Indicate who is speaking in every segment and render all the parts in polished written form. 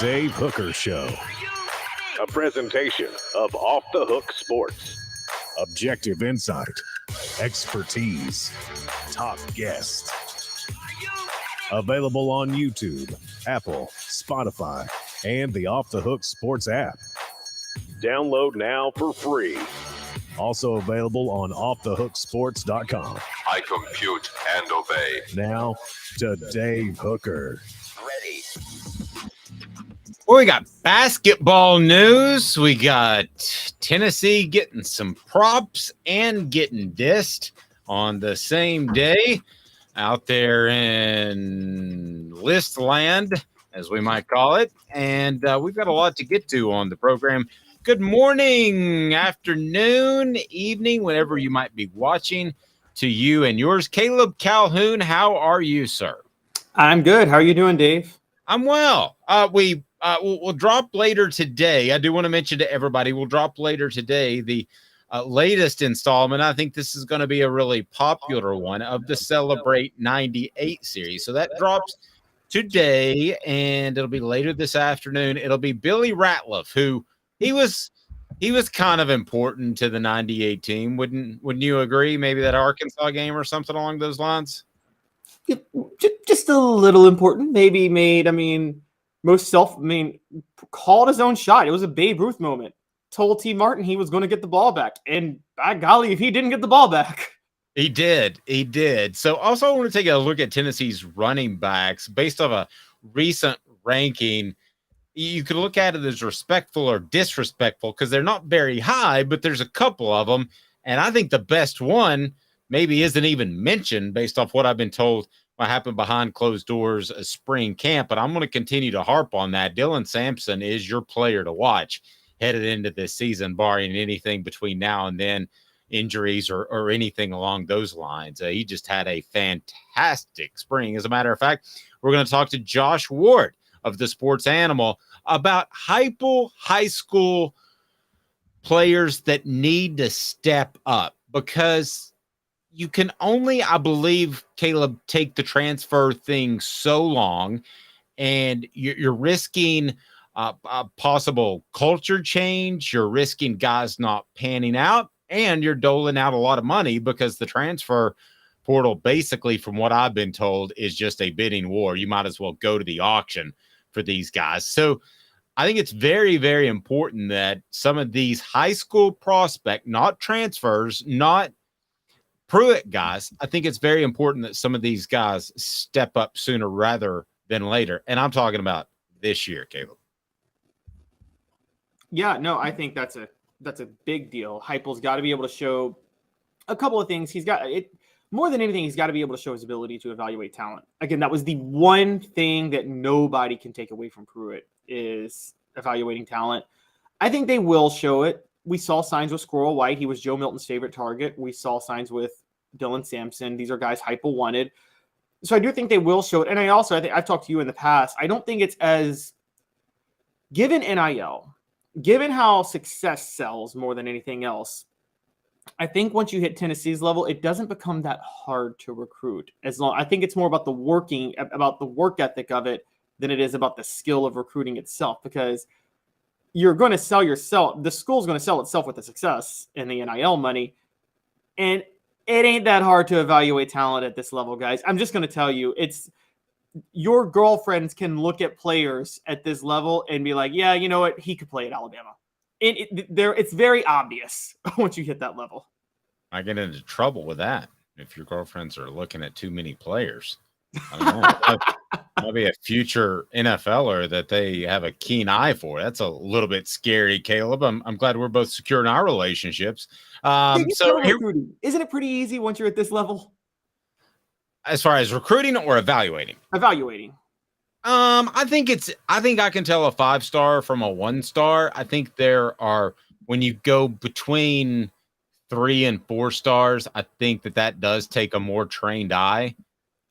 Speaker 1: Dave Hooker Show.
Speaker 2: A presentation of Off the Hook Sports.
Speaker 1: Objective insight, expertise, top guests. Available on YouTube, Apple, Spotify, and the Off the Hook Sports app.
Speaker 2: Download now for free.
Speaker 1: Also available on offthehooksports.com.
Speaker 3: I compute and obey.
Speaker 1: Now to Dave Hooker.
Speaker 3: Ready.
Speaker 4: Well, we got basketball news. We got Tennessee getting some props and getting dissed on the same day out there in list land, as we might call it. And we've got a lot to get to on the program. Good morning, afternoon, evening, whenever you might be watching, to you and yours. Caleb Calhoun, how are you, sir?
Speaker 5: I'm good. How are you doing, Dave?
Speaker 4: I'm well. We'll drop later today. I do want to mention to everybody, we'll drop later today the latest installment. I think this is going to be a really popular one of the Celebrate 98 series. So that drops today, and it'll be later this afternoon. It'll be Billy Ratliff, who he was kind of important to the 98 team. Wouldn't you agree? Maybe that Arkansas game or something along those lines?
Speaker 5: Just a little important. Maybe called his own shot. It was a Babe Ruth moment. Told T. Martin he was going to get the ball back. And by golly, if he didn't get the ball back.
Speaker 4: He did. So also I want to take a look at Tennessee's running backs based off a recent ranking. You could look at it as respectful or disrespectful because they're not very high, but there's a couple of them. And I think the best one maybe isn't even mentioned based off what I've been told what happened behind closed doors a spring camp. But I'm going to continue to harp on that. Dylan Sampson is your player to watch headed into this season, barring anything between now and then, injuries or anything along those lines. He just had a fantastic spring. As a matter of fact, we're going to talk to Josh Ward of the Sports Animal about high school players that need to step up, because you can only, I believe, Caleb, take the transfer thing so long, and you're risking a possible culture change. You're risking guys not panning out, and you're doling out a lot of money because the transfer portal, basically, from what I've been told, is just a bidding war. You might as well go to the auction for these guys. So I think it's very, very important that some of these high school prospect, not transfers, not Pruitt guys, I think it's very important that some of these guys step up sooner rather than later. And I'm talking about this year, Caleb.
Speaker 5: Yeah, no, I think that's a big deal. Heupel's got to be able to show a couple of things. He's got it more than anything. He's got to be able to show his ability to evaluate talent. Again, that was the one thing that nobody can take away from Pruitt is evaluating talent. I think they will show it. We saw signs with Squirrel White. He was Joe Milton's favorite target. We saw signs with Dylan Sampson. These are guys Heupel wanted. So I do think they will show it. And I think I've talked to you in the past. I don't think it's as given NIL, given how success sells more than anything else. I think once you hit Tennessee's level, it doesn't become that hard to recruit. I think it's more about the work ethic of it than it is about the skill of recruiting itself, because you're going to sell yourself. The school's going to sell itself with the success and the NIL money. And it ain't that hard to evaluate talent at this level, guys. I'm just going to tell you, it's your girlfriends can look at players at this level and be like, yeah, you know what? He could play at Alabama. It's very obvious once you hit that level.
Speaker 4: I get into trouble with that if your girlfriends are looking at too many players. I don't know. Might be a future NFLer that they have a keen eye for. That's a little bit scary, Caleb. I'm glad we're both secure in our relationships.
Speaker 5: Isn't it pretty easy once you're at this level?
Speaker 4: As far as recruiting or evaluating?
Speaker 5: Evaluating.
Speaker 4: I think I can tell a 5-star from a 1-star. I think there are, when you go between 3 and 4 stars, I think that does take a more trained eye.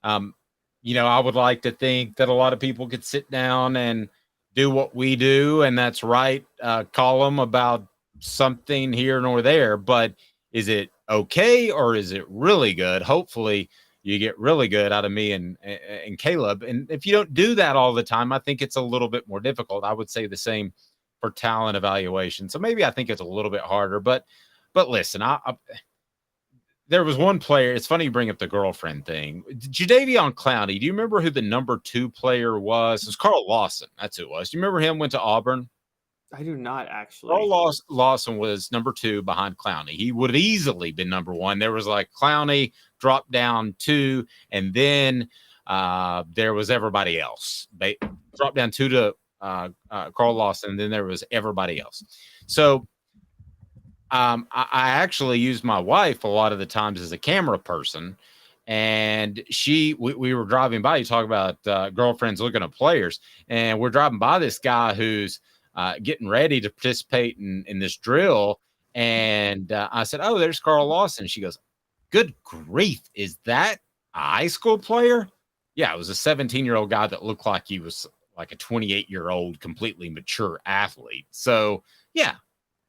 Speaker 4: I would like to think that a lot of people could sit down and do what we do, and that's write a column about something here nor there. But is it okay or is it really good? Hopefully you get really good out of me and Caleb. And if you don't do that all the time, I think it's a little bit more difficult. I would say the same for talent evaluation. So maybe I think it's a little bit harder, but listen, there was one player. It's funny you bring up the girlfriend thing. Jadeveon Clowney. Do you remember who the number 2 player was? It was Carl Lawson. That's who it was. Do you remember him? Went to Auburn.
Speaker 5: I do not actually.
Speaker 4: Carl Lawson was number 2 behind Clowney. He would have easily been number 1. There was like Clowney dropped down 2, and then there was everybody else. They dropped down 2 to Carl Lawson, and then there was everybody else. So I actually used my wife a lot of the times as a camera person, and we were driving by. You talk about girlfriends looking at players, and we're driving by this guy who's getting ready to participate in this drill. And I said, "Oh, there's Carl Lawson." She goes, "Good grief, is that a high school player?" Yeah, it was a 17-year-old guy that looked like he was like a 28-year-old, completely mature athlete. So yeah,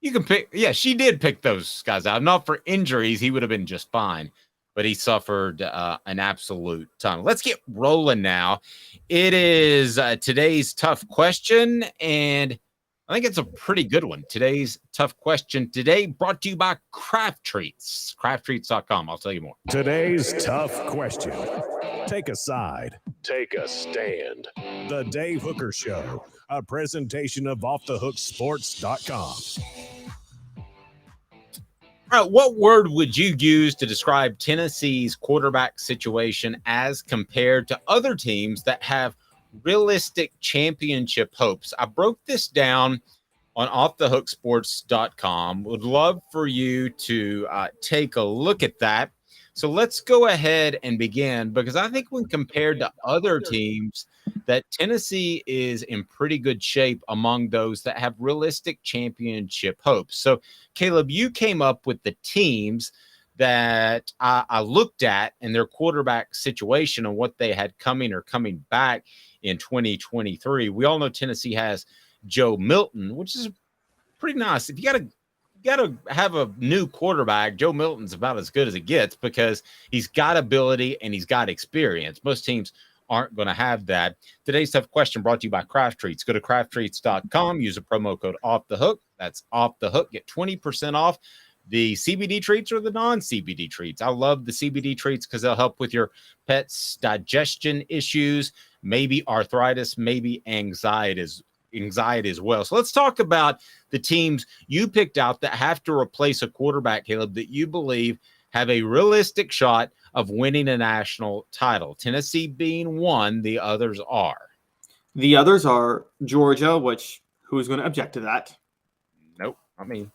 Speaker 4: you can pick. Yeah, she did pick those guys out. Not for injuries, he would have been just fine, but he suffered an absolute ton. Let's get rolling now. It is today's tough question, and I think it's a pretty good one. Today's tough question today brought to you by Craft Treats. CraftTreats.com. I'll tell you more.
Speaker 1: Today's tough question. Take a side.
Speaker 2: Take a stand.
Speaker 1: The Dave Hooker Show, a presentation of offthehooksports.com.
Speaker 4: All right, what word would you use to describe Tennessee's quarterback situation as compared to other teams that have realistic championship hopes? I broke this down on offthehooksports.com. Would love for you to take a look at that. So let's go ahead and begin, because I think when compared to other teams, that Tennessee is in pretty good shape among those that have realistic championship hopes. So, Caleb, you came up with the teams that I looked at and their quarterback situation and what they had coming or coming back in 2023. We all know Tennessee has Joe Milton, which is pretty nice. If you got to have a new quarterback, Joe Milton's about as good as it gets because he's got ability and he's got experience. Most teams aren't going to have that. Today's tough question brought to you by Craft Treats. Go to crafttreats.com, use a promo code Off the Hook. That's Off the Hook. Get 20% off the CBD treats or the non-CBD treats. I love the CBD treats because they'll help with your pet's digestion issues, maybe arthritis, maybe anxiety as well. So let's talk about the teams you picked out that have to replace a quarterback, Caleb, that you believe have a realistic shot of winning a national title. Tennessee being one, the others are.
Speaker 5: The others are Georgia, which who's going to object to that?
Speaker 4: Nope, not me.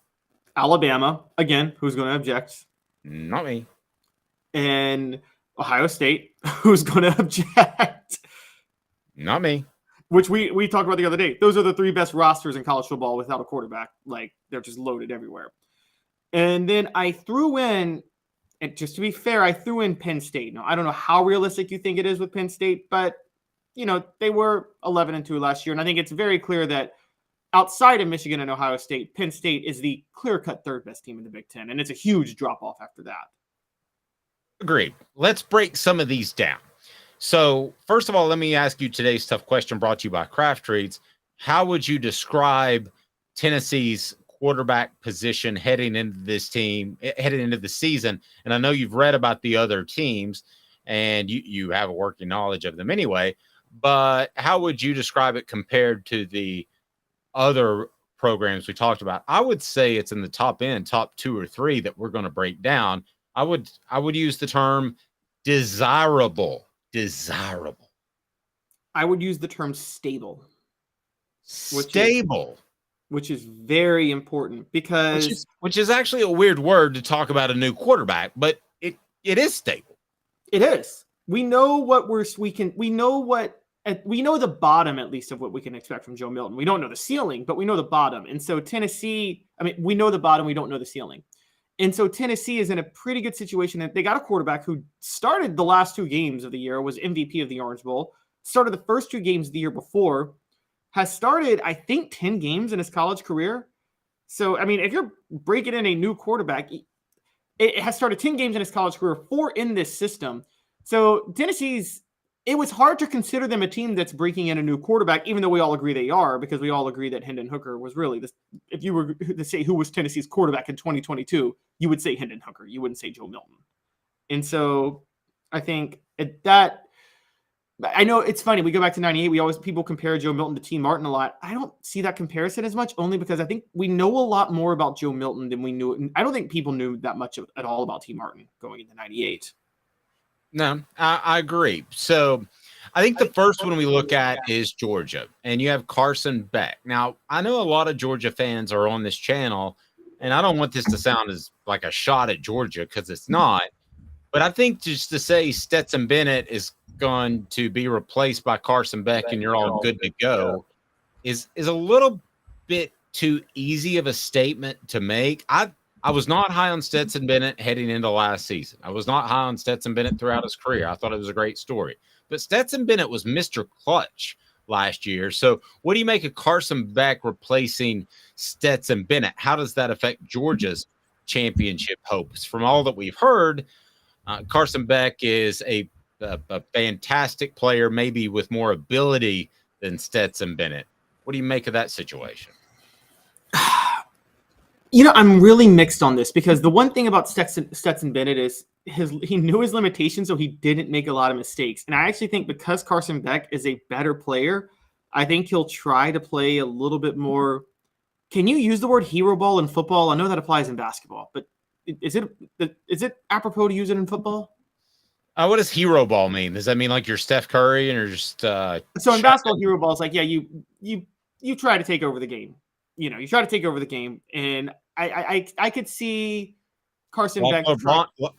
Speaker 5: Alabama, again, who's going to object?
Speaker 4: Not me.
Speaker 5: And Ohio State, who's going to object?
Speaker 4: Not me.
Speaker 5: Which we talked about the other day. Those are the 3 best rosters in college football without a quarterback. Like, they're just loaded everywhere. And then I threw in, and just to be fair, I threw in Penn State. Now, I don't know how realistic you think it is with Penn State, but, they were 11-2 last year. And I think it's very clear that outside of Michigan and Ohio State, Penn State is the clear-cut 3rd best team in the Big Ten. And it's a huge drop-off after that.
Speaker 4: Agreed. Let's break some of these down. So, first of all, let me ask you today's tough question brought to you by Craft Treats. How would you describe Tennessee's quarterback position heading into the season? And I know you've read about the other teams and you have a working knowledge of them anyway, but how would you describe it compared to the other programs we talked about? I would say it's in the top 2 or 3 that we're going to break down. I would use the term desirable.
Speaker 5: I would use the term stable. Which is very important because
Speaker 4: which is actually a weird word to talk about a new quarterback, but it is stable.
Speaker 5: It is. We know what we know the bottom at least of what we can expect from Joe Milton. We don't know the ceiling, but we know the bottom. And so Tennessee, we know the bottom, we don't know the ceiling. And so Tennessee is in a pretty good situation that they got a quarterback who started the last 2 games of the year, was MVP of the Orange Bowl, started the first 2 games of the year before, has started, I think, 10 games in his college career. So, if you're breaking in a new quarterback, it has started 10 games in his college career, 4 in this system. So Tennessee's, it was hard to consider them a team that's breaking in a new quarterback, even though we all agree they are, because we all agree that Hendon Hooker was really this. If you were to say who was Tennessee's quarterback in 2022, you would say Hendon Hooker. You wouldn't say Joe Milton. And so I think that, I know it's funny. We go back to 98. People compare Joe Milton to T. Martin a lot. I don't see that comparison as much, only because I think we know a lot more about Joe Milton than we knew. And I don't think people knew that much at all about T. Martin going into 98.
Speaker 4: No, I agree. So I think the first one we look at is Georgia, and you have Carson Beck. Now, I know a lot of Georgia fans are on this channel, and I don't want this to sound as like a shot at Georgia, because it's not. But I think just to say Stetson Bennett is going to be replaced by Carson Beck and you're all good to go is a little bit too easy of a statement to make. I was not high on Stetson Bennett heading into last season. I was not high on Stetson Bennett throughout his career. I thought it was a great story. But Stetson Bennett was Mr. Clutch last year. So what do you make of Carson Beck replacing Stetson Bennett? How does that affect Georgia's championship hopes? From all that we've heard, Carson Beck is a fantastic player, maybe with more ability than Stetson Bennett. What do you make of that situation?
Speaker 5: I'm really mixed on this, because the one thing about Stetson Bennett is he knew his limitations, so he didn't make a lot of mistakes. And I actually think because Carson Beck is a better player, I think he'll try to play a little bit more. Can you use the word hero ball in football? I know that applies in basketball, but is it apropos to use it in football?
Speaker 4: What does hero ball mean? Does that mean like you're Steph Curry and you're just
Speaker 5: so in basketball, hero ball is like, yeah, you try to take over the game. You try to take over the game, and I could see Carson Beck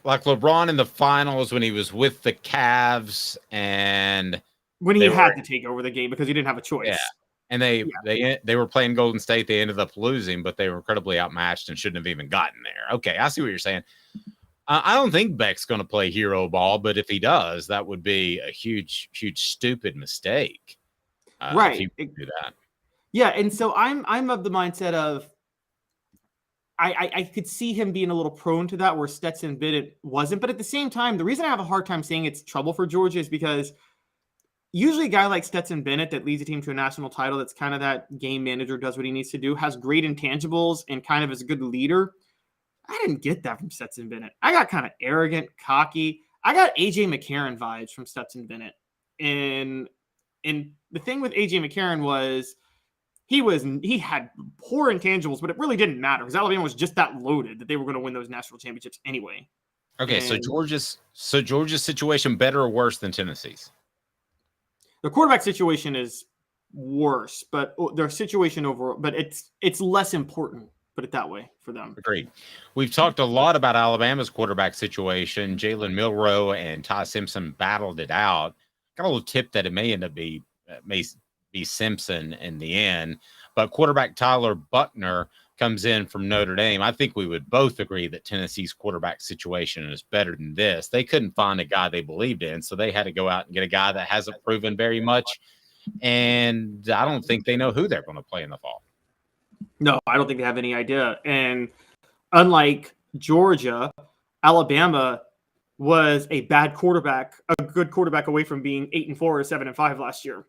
Speaker 4: like LeBron in the finals when he was with the Cavs, and
Speaker 5: when he had to take over the game because he didn't have a choice.
Speaker 4: Yeah, and they were playing Golden State. They ended up losing, but they were incredibly outmatched and shouldn't have even gotten there. Okay, I see what you're saying. I don't think Beck's going to play hero ball, but if he does, that would be a huge, stupid mistake.
Speaker 5: Right,
Speaker 4: if he do that.
Speaker 5: Yeah, and so I'm of the mindset of I could see him being a little prone to that where Stetson Bennett wasn't. But at the same time, the reason I have a hard time saying it's trouble for Georgia is because usually a guy like Stetson Bennett that leads a team to a national title, that's kind of that game manager, does what he needs to do, has great intangibles, and kind of is a good leader. I didn't get that from Stetson Bennett. I got kind of arrogant, cocky. I got A.J. McCarron vibes from Stetson Bennett. And the thing with A.J. McCarron was he had poor intangibles, but it really didn't matter because Alabama was just that loaded that they were going to win those national championships anyway.
Speaker 4: Okay, so Georgia's situation better or worse than Tennessee's?
Speaker 5: The quarterback situation is worse, but their situation overall, but it's less important, put it that way, for them.
Speaker 4: Agreed. We've talked a lot about Alabama's quarterback situation. Jalen Milroe and Ty Simpson battled it out. Got a little tip that it may end up be Simpson in the end, but quarterback Tyler Buckner comes in from Notre Dame. I think we would both agree that Tennessee's quarterback situation is better than this. They couldn't find a guy they believed in, so they had to go out and get a guy that hasn't proven very much, and I don't think they know who they're going to play in the fall.
Speaker 5: No, I don't think they have any idea. And unlike Georgia, Alabama was a good quarterback away from being 8-4 or 7-5 last year.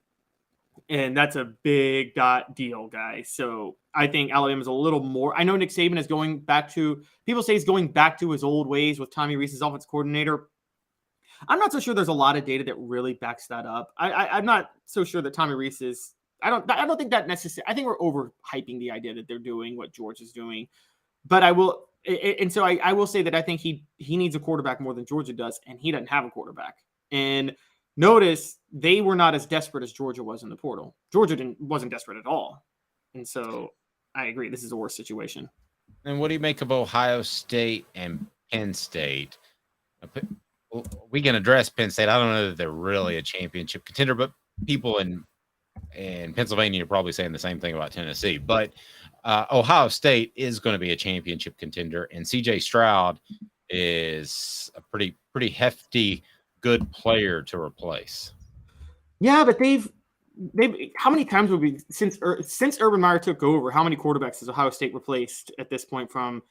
Speaker 5: And that's a big deal, guys. So I think Alabama's a little more. I know Nick Saban is going back to, people say he's going back to his old ways with Tommy Rees as offensive coordinator. I'm not so sure there's a lot of data that really backs that up. I'm not so sure that Tommy Rees is, I don't think that necessarily, I think we're overhyping the idea that they're doing what George is doing. But I will say that I think he needs a quarterback more than Georgia does, and he doesn't have a quarterback. And notice they were not as desperate as Georgia was in the portal. Georgia wasn't desperate at all. And so I agree. This is a worse situation.
Speaker 4: And what do you make of Ohio State and Penn State? We can address Penn State. I don't know that they're really a championship contender, but people in Pennsylvania are probably saying the same thing about Tennessee. But Ohio State is going to be a championship contender, and C.J. Stroud is a pretty hefty, good player to replace.
Speaker 5: Yeah, but they've how many times would we since Urban Meyer took over? How many quarterbacks has Ohio State replaced at this point from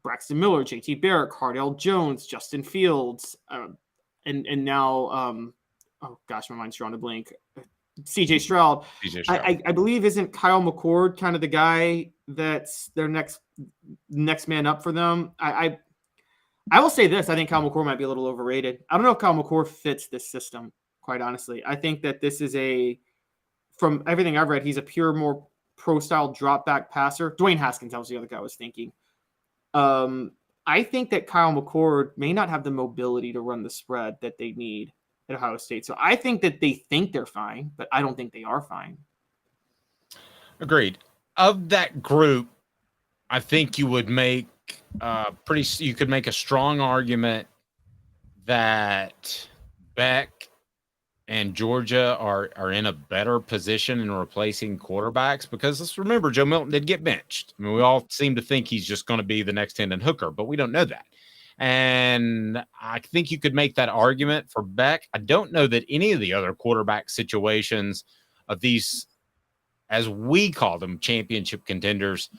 Speaker 5: Braxton Miller, JT Barrett, Cardell Jones, Justin Fields, and now oh gosh, my mind's drawing a blank. CJ Stroud. I believe isn't Kyle McCord kind of the guy that's their next man up for them. I will say this. I think Kyle McCord might be a little overrated. I don't know if Kyle McCord fits this system, quite honestly. I think that this is from everything I've read, he's a pure, more pro-style drop-back passer. Dwayne Haskins, that was the other guy I was thinking. I think that Kyle McCord may not have the mobility to run the spread that they need at Ohio State. So I think that they think they're fine, but I don't think they are fine.
Speaker 4: Agreed. Of that group, I think you would make you could make a strong argument that Beck and Georgia are in a better position in replacing quarterbacks, because let's remember, Joe Milton did get benched. I mean, we all seem to think he's just going to be the next Hendon Hooker, but we don't know that. And I think you could make that argument for Beck. I don't know that any of the other quarterback situations of these, as we call them, championship contenders,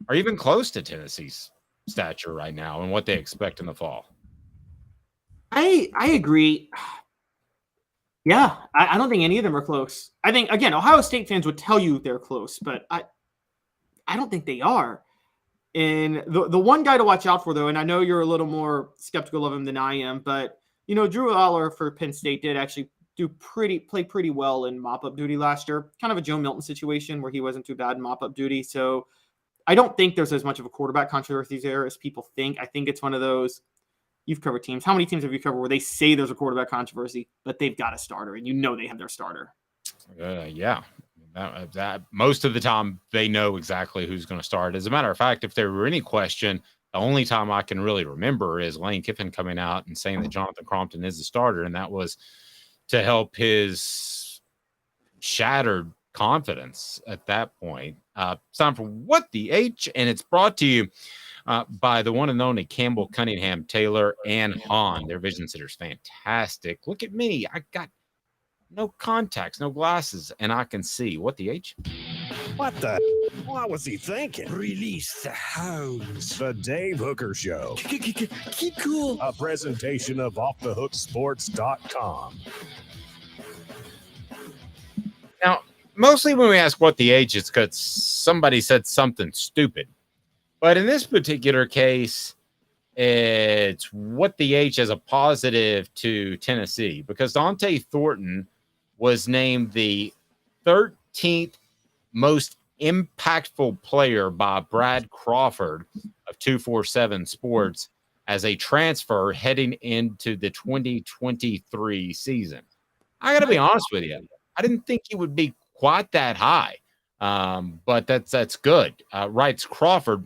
Speaker 4: are even close to Tennessee's stature right now and what they expect in the fall.
Speaker 5: I agree. Yeah, I don't think any of them are close. I think, again, Ohio State fans would tell you they're close, but I don't think they are. And the one guy to watch out for, though, and I know you're a little more skeptical of him than I am, but, Drew Aller for Penn State did actually play pretty well in mop-up duty last year. Kind of a Joe Milton situation where he wasn't too bad in mop-up duty. So I don't think there's as much of a quarterback controversy there as people think. I think it's one of those, you've covered teams. How many teams have you covered where they say there's a quarterback controversy, but they've got a starter and they have their starter?
Speaker 4: Yeah. That most of the time they know exactly who's going to start. As a matter of fact, if there were any question, the only time I can really remember is Lane Kiffin coming out and saying that Jonathan Crompton is the starter, and that was to help his shattered confidence at that point. It's time for What the H, and it's brought to you by the one and only Campbell, Cunningham, Taylor, and Hahn. Their vision sitters, fantastic. Look at me. I got no contacts, no glasses, and I can see. What the H?
Speaker 1: What the? What was he thinking?
Speaker 6: Release the hounds.
Speaker 1: The Dave Hooker Show.
Speaker 6: Keep cool.
Speaker 1: A presentation of offthehooksports.com.
Speaker 4: Now, mostly when we ask what the H is because somebody said something stupid. But in this particular case, it's what the H as a positive to Tennessee, because Dont'e Thornton was named the 13th most impactful player by Brad Crawford of 247 Sports as a transfer heading into the 2023 season. I got to be honest with you. I didn't think he would be quite that high, but that's good. Writes Crawford,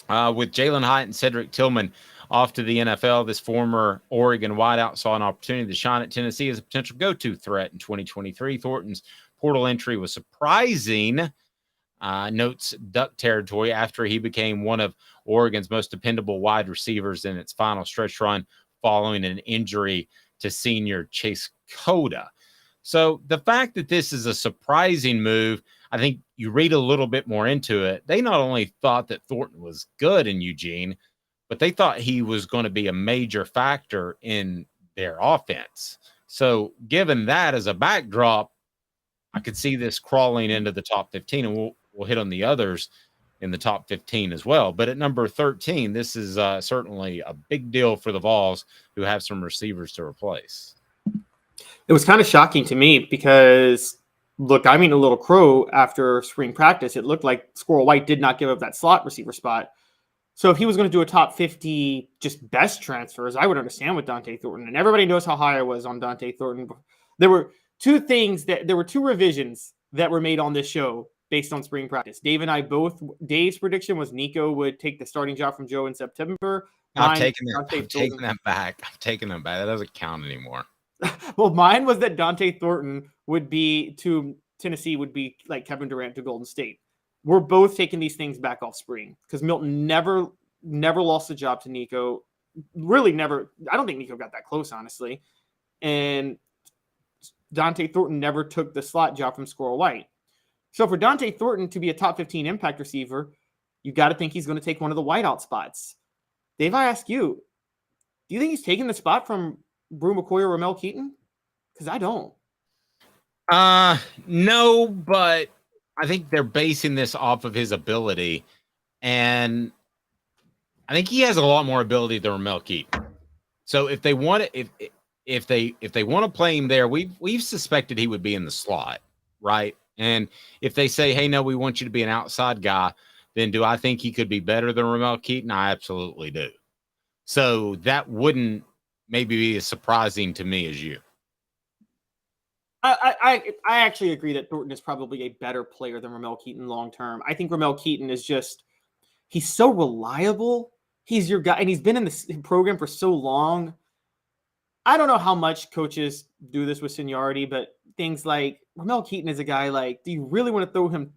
Speaker 4: with Jalen Hyatt and Cedric Tillman off to the NFL, this former Oregon wideout saw an opportunity to shine at Tennessee as a potential go-to threat in 2023. Thornton's portal entry was surprising, notes Duck territory, after he became one of Oregon's most dependable wide receivers in its final stretch run following an injury to senior Chase Cota. So the fact that this is a surprising move, I think you read a little bit more into it. They not only thought that Thornton was good in Eugene, but they thought he was going to be a major factor in their offense. So given that as a backdrop, I could see this crawling into the top 15, and we'll hit on the others in the top 15 as well. But at number 13, this is certainly a big deal for the Vols, who have some receivers to replace.
Speaker 5: It was kind of shocking to me because, look, I mean, a little crow after spring practice, it looked like Squirrel White did not give up that slot receiver spot. So if he was going to do a top 50 just best transfers, I would understand with Dont'e Thornton. And everybody knows how high I was on Dont'e Thornton. There were two revisions that were made on this show based on spring practice. Dave and I both, Dave's prediction was Nico would take the starting job from Joe in September.
Speaker 4: I'm taking that back. That doesn't count anymore.
Speaker 5: Well, mine was that Dont'e Thornton would be to Tennessee would be like Kevin Durant to Golden State. We're both taking these things back off spring because Milton never lost the job to Nico. Really never. I don't think Nico got that close, honestly. And Dont'e Thornton never took the slot job from Squirrel White. So for Dont'e Thornton to be a top 15 impact receiver, you got to think he's going to take one of the wideout spots. Dave, I ask you, do you think he's taking the spot from Brew McCoy or Ramel Keaton? Because I don't.
Speaker 4: No, but I think they're basing this off of his ability, and I think he has a lot more ability than Ramel Keaton. So if they want to, if they want to play him there, we've suspected he would be in the slot, right? And if they say, hey, no, we want you to be an outside guy, then do I think he could be better than Ramel Keaton? I absolutely do. So that wouldn't maybe be as surprising to me as you.
Speaker 5: I actually agree that Thornton is probably a better player than Ramel Keaton long term. I think Ramel Keaton is just, he's so reliable. He's your guy, and he's been in this program for so long. I don't know how much coaches do this with seniority, but things like Ramel Keaton is a guy like, do you really want to throw him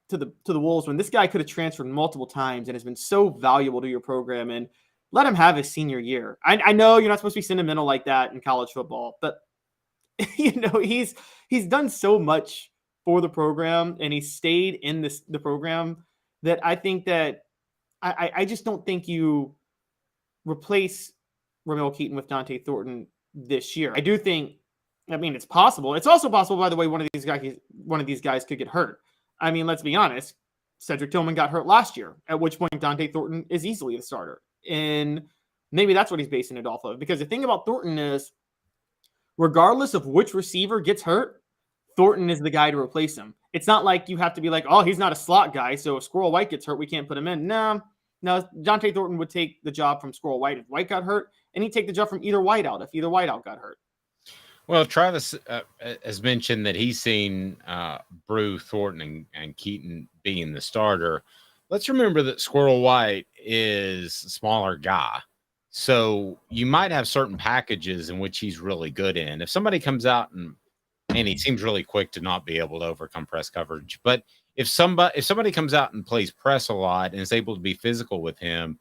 Speaker 5: to the Wolves when this guy could have transferred multiple times and has been so valuable to your program, and let him have his senior year. I know you're not supposed to be sentimental like that in college football, but he's done so much for the program, and he stayed in the program, that I think that I just don't think you replace Ramel Keaton with Dont'e Thornton this year. I do think, it's possible. It's also possible, by the way, one of these guys could get hurt. Let's be honest. Cedric Tillman got hurt last year, at which point Dont'e Thornton is easily the starter. And maybe that's what he's basing it off of. Because the thing about Thornton is, regardless of which receiver gets hurt, Thornton is the guy to replace him. It's not like you have to be like, oh, he's not a slot guy, so if Squirrel White gets hurt, we can't put him in. No, Dont'e Thornton would take the job from Squirrel White if White got hurt, and he'd take the job from either wideout if either wideout got hurt.
Speaker 4: Well, Travis has mentioned that he's seen Brew, Thornton, and Keaton being the starter. Let's remember that Squirrel White is a smaller guy. So you might have certain packages in which he's really good in. If somebody comes out and he seems really quick to not be able to overcome press coverage, but if somebody comes out and plays press a lot and is able to be physical with him,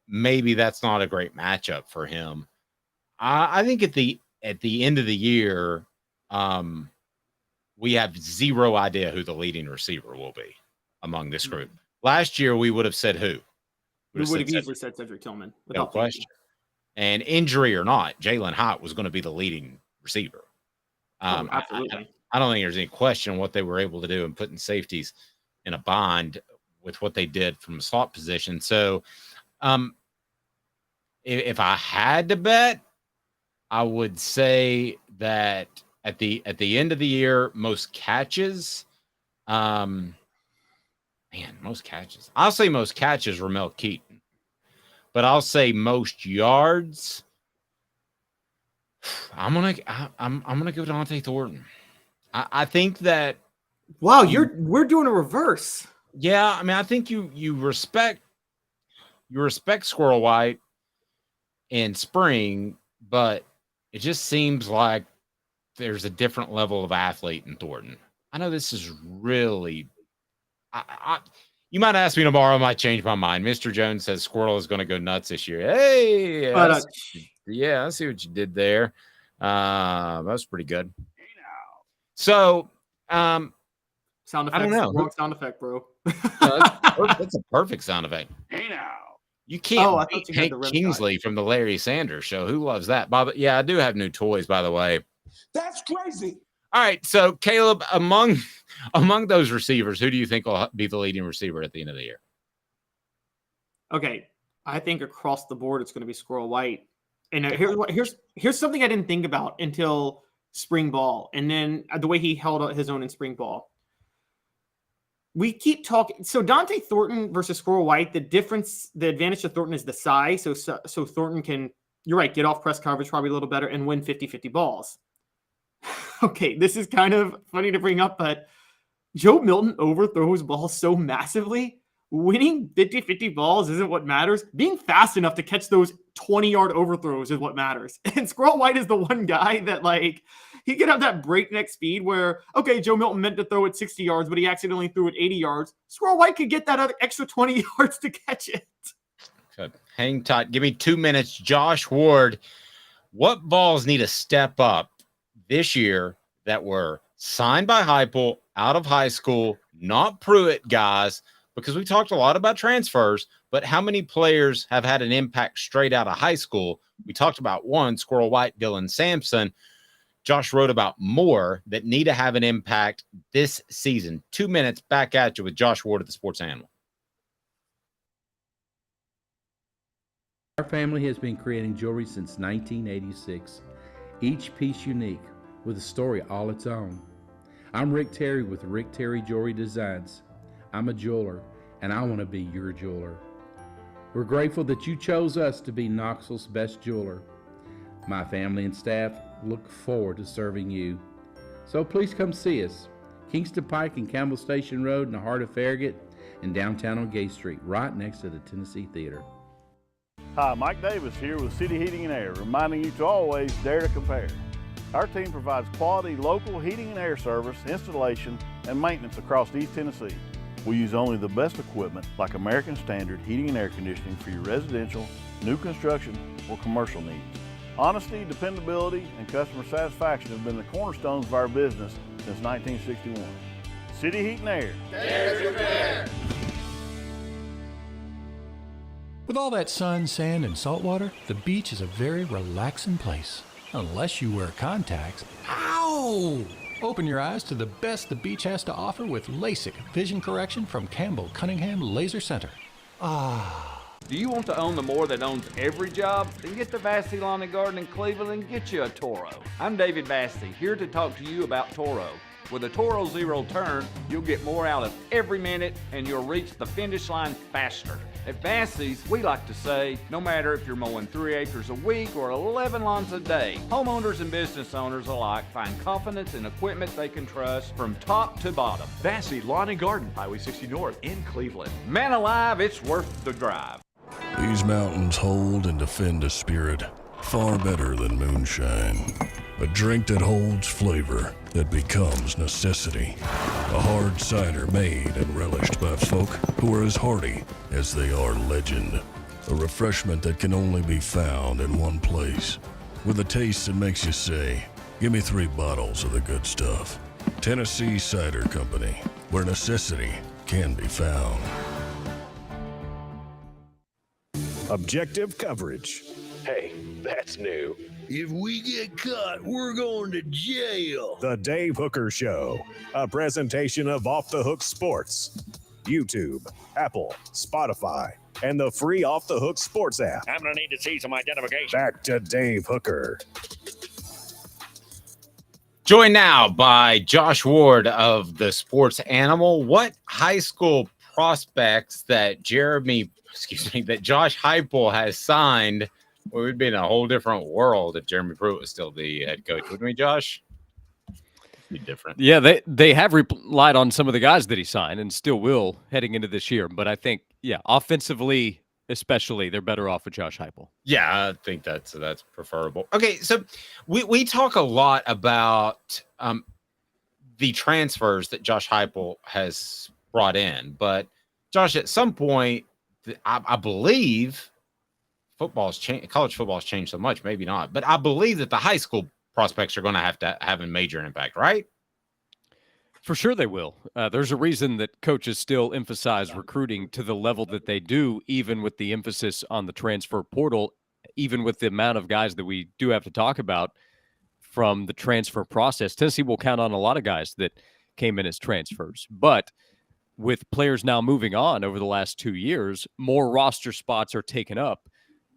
Speaker 4: maybe that's not a great matchup for him. I think at the end of the year, we have zero idea who the leading receiver will be among this group. Last year, we would have said who?
Speaker 5: We would have easily said Cedric Tillman.
Speaker 4: No question. And injury or not, Jalen Hyatt was going to be the leading receiver.
Speaker 5: Absolutely.
Speaker 4: I don't think there's any question what they were able to do in putting safeties in a bind with what they did from a slot position. So if I had to bet, I would say that at the end of the year, most catches, most catches. I'll say most catches, Ramel Keaton. But I'll say most yards. I'm gonna go Dont'e Thornton. I think that.
Speaker 5: Wow, we're doing a reverse.
Speaker 4: Yeah, I think you respect Squirrel White in spring, but it just seems like there's a different level of athlete in Thornton. I know this is really. You might ask me tomorrow, I might change my mind. Mr. Jones says Squirrel is going to go nuts this year. Hey, I see what you did there. That was pretty good. So,
Speaker 5: sound effect.
Speaker 4: I don't know.
Speaker 5: Wrong sound effect, bro.
Speaker 4: That's a perfect sound effect. Hey now. You can't beat Hank Kingsley from the Larry Sanders Show. Who loves that? Bob? Yeah, I do have new toys, by the way.
Speaker 6: That's crazy.
Speaker 4: All right, so Caleb, among those receivers, who do you think will be the leading receiver at the end of the year?
Speaker 5: Okay, I think across the board it's going to be Squirrel White. And here's something I didn't think about until spring ball, and then the way he held his own in spring ball. We keep talking. So Dont'e Thornton versus Squirrel White, the advantage to Thornton is the size. So Thornton can, you're right, get off press coverage probably a little better and win 50-50 balls. Okay, this is kind of funny to bring up, but Joe Milton overthrows balls so massively. Winning 50-50 balls isn't what matters. Being fast enough to catch those 20-yard overthrows is what matters. And Squirrel White is the one guy that, he could have that breakneck speed where, okay, Joe Milton meant to throw it 60 yards, but he accidentally threw it 80 yards. Squirrel White could get that other extra 20 yards to catch it.
Speaker 4: Good. Hang tight. Give me 2 minutes. Josh Ward, what balls need to step up this year that were signed by Heupel out of high school, not Pruitt guys, because we talked a lot about transfers, but how many players have had an impact straight out of high school? We talked about one, Squirrel White, Dylan Sampson. Josh wrote about more that need to have an impact this season. 2 minutes back at you with Josh Ward at the Sports Animal.
Speaker 7: Our family has been creating jewelry since 1986, each piece unique with a story all its own. I'm Rick Terry with Rick Terry Jewelry Designs. I'm a jeweler, and I want to be your jeweler. We're grateful that you chose us to be Knoxville's best jeweler. My family and staff look forward to serving you. So please come see us. Kingston Pike and Campbell Station Road in the heart of Farragut and downtown on Gay Street, right next to the Tennessee Theater.
Speaker 8: Hi, Mike Davis here with City Heating and Air, reminding you to always dare to compare. Our team provides quality local heating and air service, installation, and maintenance across East Tennessee. We use only the best equipment like American Standard heating and air conditioning for your residential, new construction, or commercial needs. Honesty, dependability, and customer satisfaction have been the cornerstones of our business since 1961. City Heat and Air.
Speaker 9: Dare to compare.
Speaker 10: With all that sun, sand, and salt water, the beach is a very relaxing place. Unless you wear contacts. Ow! Open your eyes to the best the beach has to offer with LASIK vision correction from Campbell Cunningham Laser Center. Ah.
Speaker 11: Do you want to own the more that owns every job? Then get to Vassey Lawn and Garden in Cleveland and get you a Toro. I'm David Vassey, here to talk to you about Toro. With a Toro Zero Turn, you'll get more out of every minute and you'll reach the finish line faster. At Vassey's, we like to say, no matter if you're mowing 3 acres a week or 11 lawns a day, homeowners and business owners alike find confidence in equipment they can trust from top to bottom.
Speaker 12: Vassey Lawn and Garden, Highway 60 North in Cleveland.
Speaker 11: Man alive, it's worth the drive.
Speaker 13: These mountains hold and defend a spirit far better than moonshine. A drink that holds flavor, that becomes necessity. A hard cider made and relished by folk who are as hearty as they are legend. A refreshment that can only be found in one place. With a taste that makes you say, give me 3 bottles of the good stuff. Tennessee Cider Company, where necessity can be found.
Speaker 1: Objective coverage.
Speaker 2: Hey, that's new.
Speaker 6: If we get caught, we're going to jail.
Speaker 1: The Dave Hooker Show, a presentation of Off the Hook Sports. YouTube, Apple, Spotify, and the free Off the Hook Sports app.
Speaker 14: I'm going to need to see some identification.
Speaker 1: Back to Dave Hooker.
Speaker 4: Joined now by Josh Ward of the Sports Animal. What high school prospects that that Josh Heupel has signed? Well, we'd be in a whole different world if Jeremy Pruitt was still the head coach, wouldn't we, Josh? It'd be different.
Speaker 15: Yeah, they have relied on some of the guys that he signed and still will heading into this year. But I think, offensively especially, they're better off with Josh Heupel.
Speaker 4: Yeah, I think that's preferable. Okay, so we talk a lot about the transfers that Josh Heupel has brought in. But, Josh, at some point, I believe college football's changed so much, maybe not, but I believe that the high school prospects are going to have a major impact, right?
Speaker 15: For sure they will. There's a reason that coaches still emphasize recruiting to the level that they do, even with the emphasis on the transfer portal, even with the amount of guys that we do have to talk about from the transfer process. Tennessee will count on a lot of guys that came in as transfers, but with players now moving on over the last 2 years, more roster spots are taken up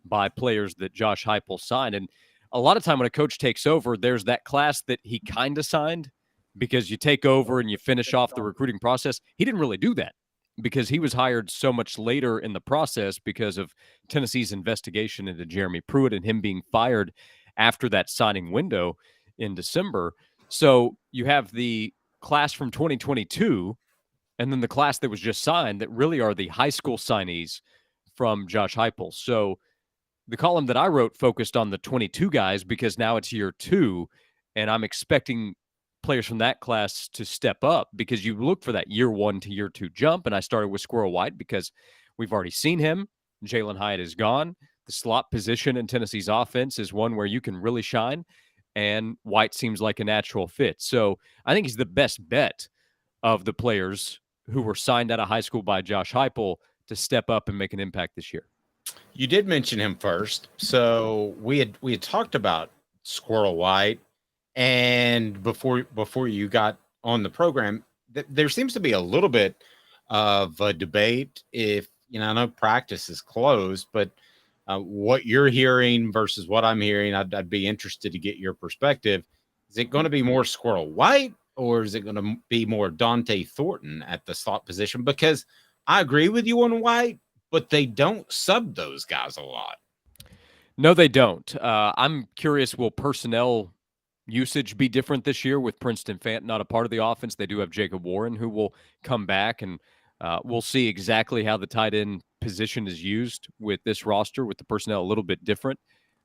Speaker 15: by players that Josh Heupel signed. And a lot of time when a coach takes over, there's that class that he kind of signed because you take over and you finish off the recruiting process. He didn't really do that because he was hired so much later in the process because of Tennessee's investigation into Jeremy Pruitt and him being fired after that signing window in December. So you have the class from 2022 and then the class that was just signed that really are the high school signees from Josh Heupel. So the column that I wrote focused on the 22 guys because now it's year 2, and I'm expecting players from that class to step up because you look for that year 1 to year 2 jump, and I started with Squirrel White because we've already seen him. Jalen Hyatt is gone. The slot position in Tennessee's offense is one where you can really shine, and White seems like a natural fit. So I think he's the best bet of the players who were signed out of high school by Josh Heupel to step up and make an impact this year.
Speaker 4: You did mention him first. So we had talked about Squirrel White, and before you got on the program, there seems to be a little bit of a debate. If I know practice is closed, but what you're hearing versus what I'm hearing, I'd be interested to get your perspective. Is it going to be more Squirrel White, or is it going to be more Dont'e Thornton at the slot position? Because I agree with you on White, but they don't sub those guys a lot.
Speaker 15: No, they don't. I'm curious, will personnel usage be different this year with Princeton Fant not a part of the offense? They do have Jacob Warren, who will come back, and we'll see exactly how the tight end position is used with this roster, with the personnel a little bit different,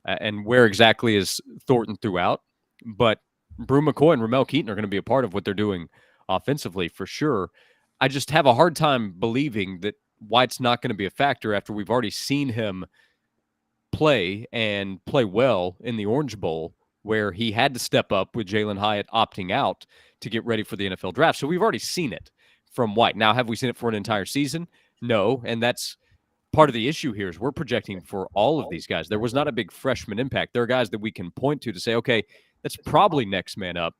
Speaker 15: and where exactly is Thornton throughout. But Brew McCoy and Ramel Keaton are going to be a part of what they're doing offensively for sure. I just have a hard time believing that White's not going to be a factor after we've already seen him play and play well in the Orange Bowl, where he had to step up with Jalen Hyatt opting out to get ready for the NFL draft. So we've already seen it from White. Now, have we seen it for an entire season? No, and that's part of the issue here is we're projecting for all of these guys. There was not a big freshman impact. There are guys that we can point to say, okay, that's probably next man up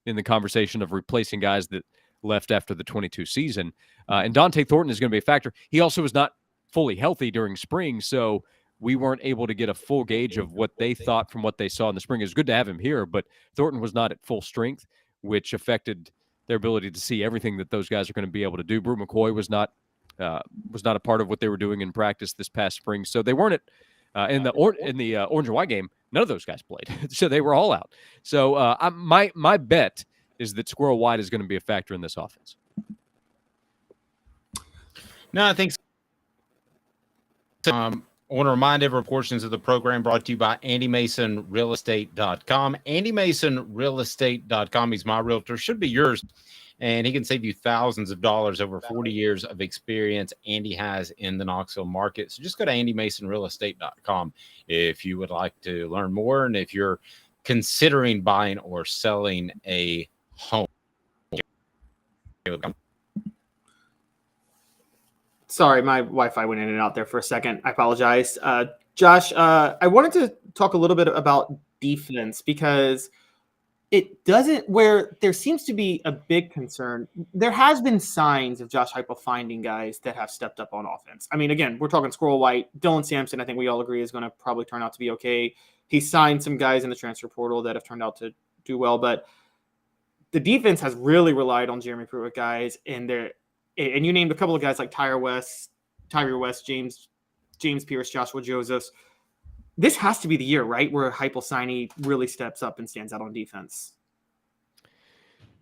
Speaker 15: in the conversation of replacing guys that left after the 22 season. And Dont'e Thornton is going to be a factor. He also was not fully healthy during spring, so we weren't able to get a full gauge of what they thought from what they saw in the spring. It was good to have him here, but Thornton was not at full strength, which affected their ability to see everything that those guys are going to be able to do. Brew McCoy was not a part of what they were doing in practice this past spring, so they weren't in the orange and white game. None of those guys played, so they were all out. So my bet is that Squirrel White is going to be a factor in this offense.
Speaker 4: No, I think so. I want to remind everyone portions of the program brought to you by AndyMasonRealEstate.com. AndyMasonRealEstate.com. He's my realtor. Should be yours. And he can save you thousands of dollars over 40 years of experience Andy has in the Knoxville market. So just go to AndyMasonRealEstate.com if you would like to learn more and if you're considering buying or selling a home.
Speaker 5: Sorry, my Wi-Fi went in and out there for a second. I apologize. Josh, I wanted to talk a little bit about defense because it doesn't, where there seems to be a big concern. There has been signs of Josh Heupel finding guys that have stepped up on offense. I mean, again, we're talking Squirrel White. Dylan Sampson, I think we all agree, is going to probably turn out to be okay. He signed some guys in the transfer portal that have turned out to do well, but the defense has really relied on Jeremy Pruitt guys, and you named a couple of guys like Tyree West, James Pierce, Joshua Josephs. This has to be the year, right, where Heupel signee really steps up and stands out on defense.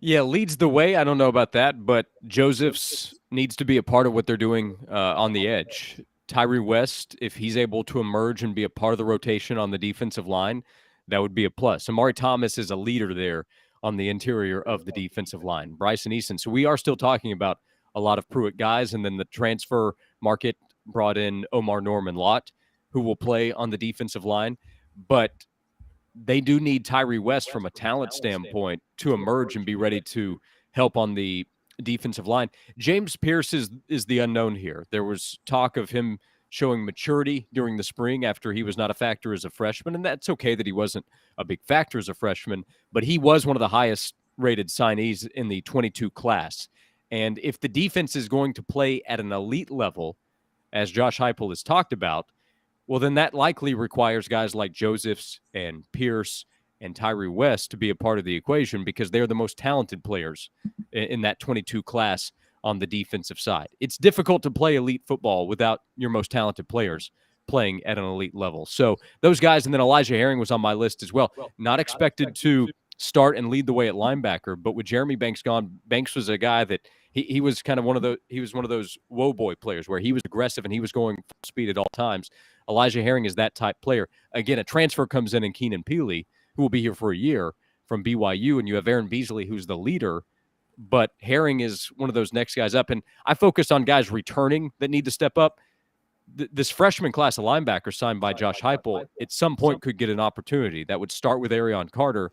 Speaker 15: Yeah, leads the way. I don't know about that, but Josephs needs to be a part of what they're doing on the edge. Tyree West, if he's able to emerge and be a part of the rotation on the defensive line, that would be a plus. Amari Thomas is a leader there on the interior of the defensive line. Bryson Easton. So we are still talking about a lot of Pruitt guys, and then the transfer market brought in Omar Norman Lott, who will play on the defensive line. But they do need Tyree West from a talent standpoint to emerge and be ready to help on the defensive line. James Pierce is the unknown here. There was talk of him showing maturity during the spring after he was not a factor as a freshman, and that's okay that he wasn't a big factor as a freshman, but he was one of the highest rated signees in the 22 class. And if the defense is going to play at an elite level, as Josh Heupel has talked about, well, then that likely requires guys like Josephs and Pierce and Tyree West to be a part of the equation because they're the most talented players in that 22 class on the defensive side. It's difficult to play elite football without your most talented players playing at an elite level. So those guys, and then Elijah Herring was on my list as well. Not expected to start and lead the way at linebacker, but with Jeremy Banks gone, Banks was a guy that he was kind of one of those whoa boy players where he was aggressive and he was going full speed at all times. Elijah Herring is that type player. Again, a transfer comes in Keenan Peely, who will be here for a year from BYU, and you have Aaron Beasley, who's the leader, but Herring is one of those next guys up. And I focus on guys returning that need to step up. This freshman class of linebackers signed by Josh Heupel at some point could get an opportunity. That would start with Arion Carter.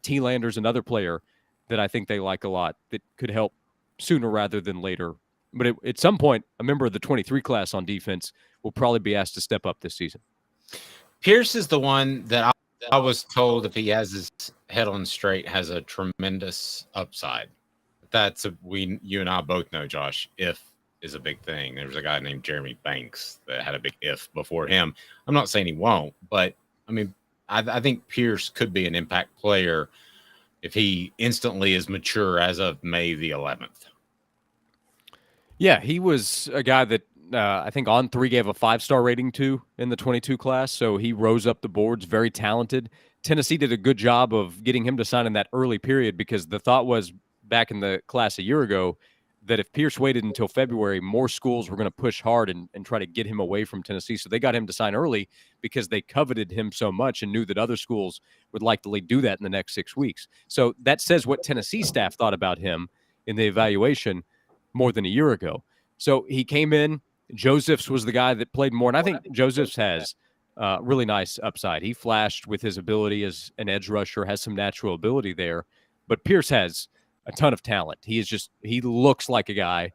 Speaker 15: T. Lander's another player that I think they like a lot that could help sooner rather than later But at some point, a member of the 23 class on defense will probably be asked to step up this season.
Speaker 4: Pierce is the one that I was told, if he has his head on straight, has a tremendous upside. That's you and I both know, Josh, if is a big thing. There was a guy named Jeremy Banks that had a big if before him. I'm not saying he won't, but I mean, I think Pierce could be an impact player if he instantly is mature as of May the 11th.
Speaker 15: Yeah, he was a guy that I think On3 gave a 5-star rating to in the 22 class, so he rose up the boards, very talented. Tennessee did a good job of getting him to sign in that early period because the thought was back in the class a year ago that if Pierce waited until February, more schools were going to push hard and try to get him away from Tennessee. So they got him to sign early because they coveted him so much and knew that other schools would likely do that in the next 6 weeks. So that says what Tennessee staff thought about him in the evaluation more than a year ago. So he came in. Josephs was the guy that played more. And I think Josephs has really nice upside. He flashed with his ability as an edge rusher, has some natural ability there. But Pierce has a ton of talent. He looks like a guy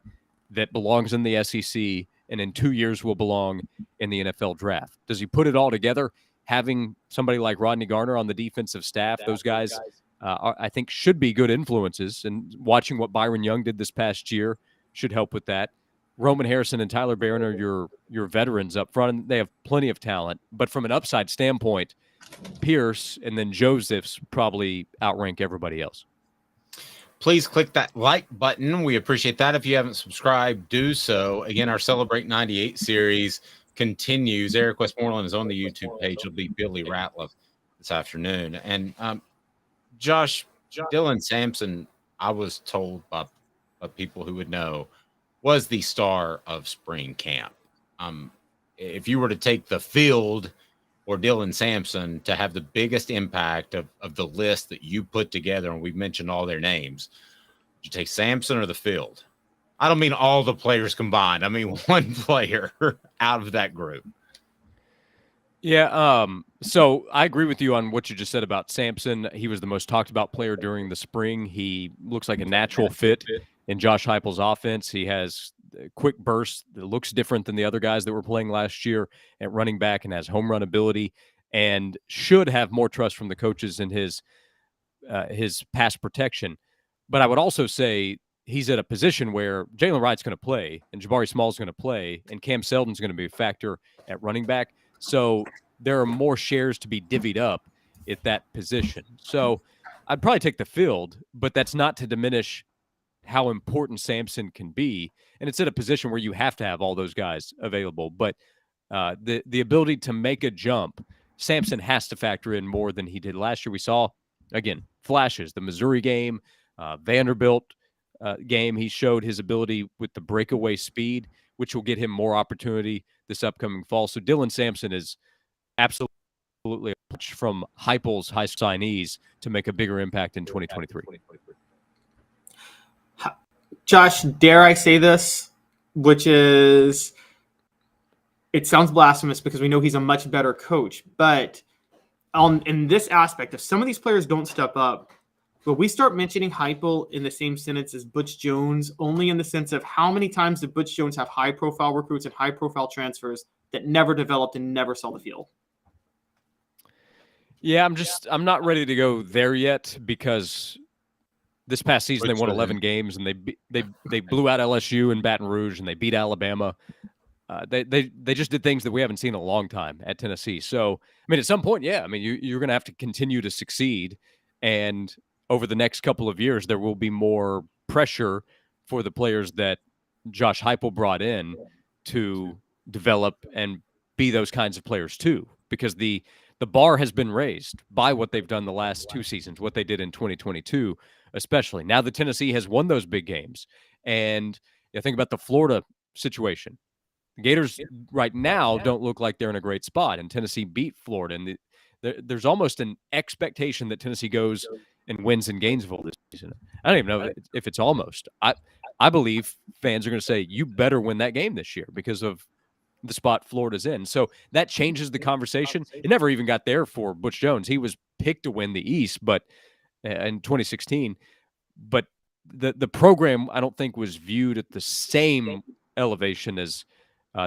Speaker 15: that belongs in the SEC and in 2 years will belong in the NFL draft. Does he put it all together? Having somebody like Rodney Garner on the defensive staff, those guys I think should be good influences. And watching what Byron Young did this past year should help with that. Roman Harrison and Tyler Barron are your veterans up front, and they have plenty of talent. But from an upside standpoint, Pierce and then Josephs probably outrank everybody else.
Speaker 4: Please click that like button. We appreciate that. If you haven't subscribed, do so. Again, our Celebrate 98 series continues. Eric Westmoreland is on the YouTube page. It'll be Billy Ratliff this afternoon. And Josh, Dylan Sampson, I was told by people who would know, was the star of spring camp. If you were to take the field or Dylan Sampson to have the biggest impact of the list that you put together, and we've mentioned all their names, would you take Sampson or the field? I don't mean all the players combined. I mean one player out of that group.
Speaker 15: Yeah, so I agree with you on what you just said about Sampson. He was the most talked about player during the spring. He looks like a natural fit in Josh Heupel's offense. He has quick bursts that looks different than the other guys that were playing last year at running back, and has home run ability and should have more trust from the coaches in his pass protection. But I would also say he's at a position where Jalen Wright's going to play and Jabari Small's going to play and Cam Seldon's going to be a factor at running back. So there are more shares to be divvied up at that position. So I'd probably take the field, but that's not to diminish how important Sampson can be. And it's at a position where you have to have all those guys available. But the ability to make a jump, Sampson has to factor in more than he did last year. We saw, again, flashes, the Missouri game, Vanderbilt game. He showed his ability with the breakaway speed, which will get him more opportunity this upcoming fall. So Dylan Sampson is absolutely a push from Heupel's high signees to make a bigger impact in 2023.
Speaker 5: Josh, dare I say this, which is, it sounds blasphemous because we know he's a much better coach, but in this aspect, if some of these players don't step up, will we start mentioning Heupel in the same sentence as Butch Jones, only in the sense of how many times did Butch Jones have high-profile recruits and high-profile transfers that never developed and never saw the field?
Speaker 15: Yeah, I'm not ready to go there yet because this past season they won 11 games and they blew out LSU and Baton Rouge and they beat Alabama. They just did things that we haven't seen in a long time at Tennessee. So, I mean, at some point, yeah, I mean, you're going to have to continue to succeed. And over the next couple of years, there will be more pressure for the players that Josh Heupel brought in to develop and be those kinds of players too, because the bar has been raised by what they've done the last two seasons, what they did in 2022, especially. Now that Tennessee has won those big games. And you think about the Florida situation. The Gators right now don't look like they're in a great spot, and Tennessee beat Florida. And there's almost an expectation that Tennessee goes and wins in Gainesville this season. I don't even know if it's almost. I believe fans are going to say, you better win that game this year because of the spot Florida's in. So that changes the conversation. It never even got there for Butch Jones. He was picked to win the East, but in 2016. But the program, I don't think, was viewed at the same elevation as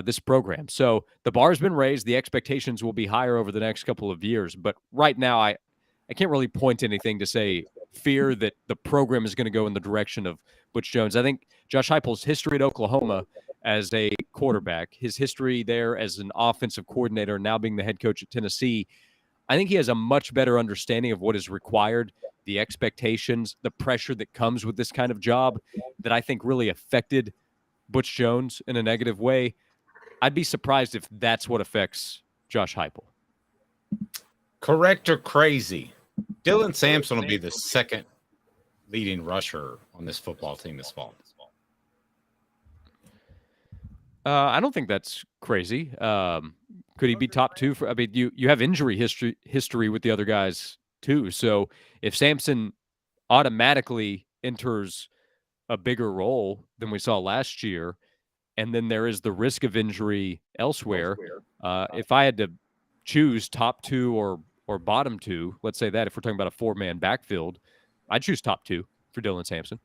Speaker 15: this program. So the bar has been raised. The expectations will be higher over the next couple of years. But right now, I can't really point to anything to say fear that the program is going to go in the direction of Butch Jones. I think Josh Heupel's history at Oklahoma as a quarterback, his history there as an offensive coordinator, now being the head coach at Tennessee, I think he has a much better understanding of what is required, the expectations, the pressure that comes with this kind of job that I think really affected Butch Jones in a negative way. I'd be surprised if that's what affects Josh Heupel.
Speaker 4: Correct or crazy? Dylan Sampson will be the second leading rusher on this football team this fall.
Speaker 15: I don't think that's crazy. Could he be top two? I mean, you have injury history with the other guys too. So if Sampson automatically enters a bigger role than we saw last year, and then there is the risk of injury elsewhere, if I had to choose top two or bottom two, let's say that if we're talking about a four-man backfield, I'd choose top two for Dylan Sampson.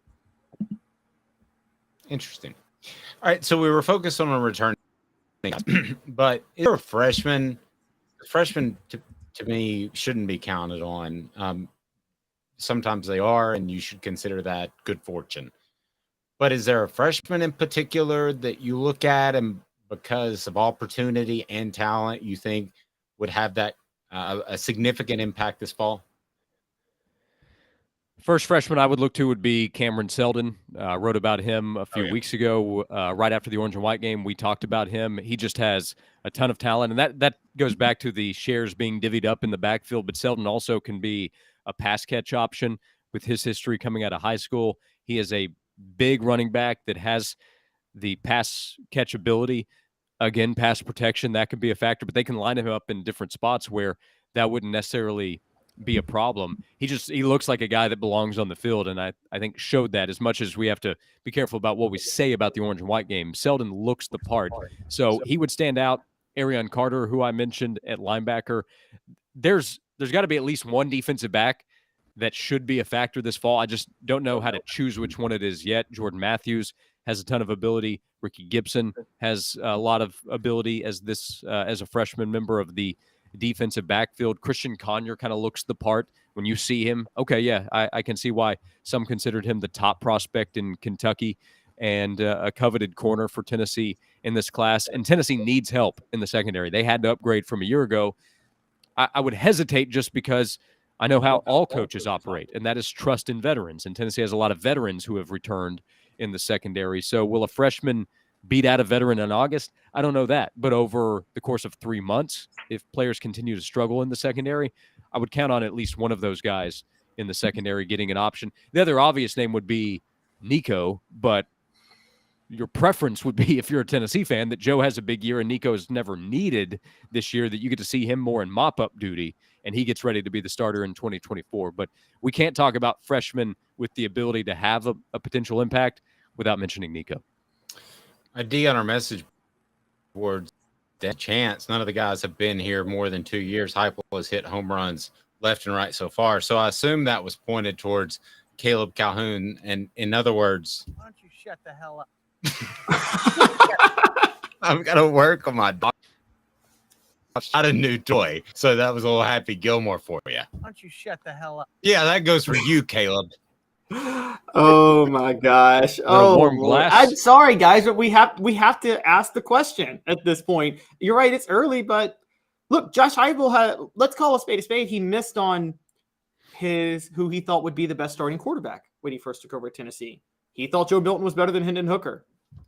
Speaker 4: Interesting. All right, so we were focused on a return, but is there a freshman? Freshmen, to me, shouldn't be counted on. Sometimes they are, and you should consider that good fortune. But is there a freshman in particular that you look at and because of opportunity and talent you think would have that a significant impact this fall?
Speaker 15: First freshman I would look to would be Cameron Seldon. Wrote about him a few weeks ago, right after the Orange and White game. We talked about him. He just has a ton of talent, and that goes back to the shares being divvied up in the backfield. But Seldon also can be a pass catch option with his history coming out of high school. He is a big running back that has the pass catch ability. Again, pass protection, that could be a factor, but they can line him up in different spots where that wouldn't necessarily be a problem. He looks like a guy that belongs on the field, and I think showed that. As much as we have to be careful about what we say about the Orange and White game, Seldon looks the part. So he would stand out. Arion Carter, who I mentioned at linebacker, there's got to be at least one defensive back that should be a factor this fall. I just don't know how to choose which one it is yet. Jordan Matthews has a ton of ability. Ricky Gibson has a lot of ability as a freshman member of the defensive backfield. Christian Conyer kind of looks the part when you see him. Okay, yeah, I can see why some considered him the top prospect in Kentucky and a coveted corner for Tennessee in this class. And Tennessee needs help in the secondary. They had to upgrade from a year ago. I would hesitate just because I know how all coaches operate, and that is trust in veterans. And Tennessee has a lot of veterans who have returned in the secondary. So will a freshman beat out a veteran in August? I don't know that. But over the course of 3 months, if players continue to struggle in the secondary, I would count on at least one of those guys in the secondary getting an option. The other obvious name would be Nico, but your preference would be, if you're a Tennessee fan, that Joe has a big year and Nico is never needed this year, that you get to see him more in mop-up duty and he gets ready to be the starter in 2024. But we can't talk about freshmen with the ability to have a potential impact without mentioning Nico.
Speaker 4: A D on our message board, that chance. None of the guys have been here more than 2 years. Heupel has hit home runs left and right so far. So I assume that was pointed towards Caleb Calhoun. And in other words,
Speaker 6: Why don't you shut the hell up?
Speaker 4: I'm going to work on my dog. Not a new toy. So that was a little Happy Gilmore for you.
Speaker 6: Why don't you shut the hell up?
Speaker 4: Yeah, that goes for you, Caleb.
Speaker 5: Oh my gosh! Oh,
Speaker 15: warm glass.
Speaker 5: I'm sorry, guys, but we have to ask the question at this point. You're right; it's early, but look, Josh Heupel had. Let's call a spade a spade. He missed on who he thought would be the best starting quarterback when he first took over at Tennessee. He thought Joe Milton was better than Hendon Hooker.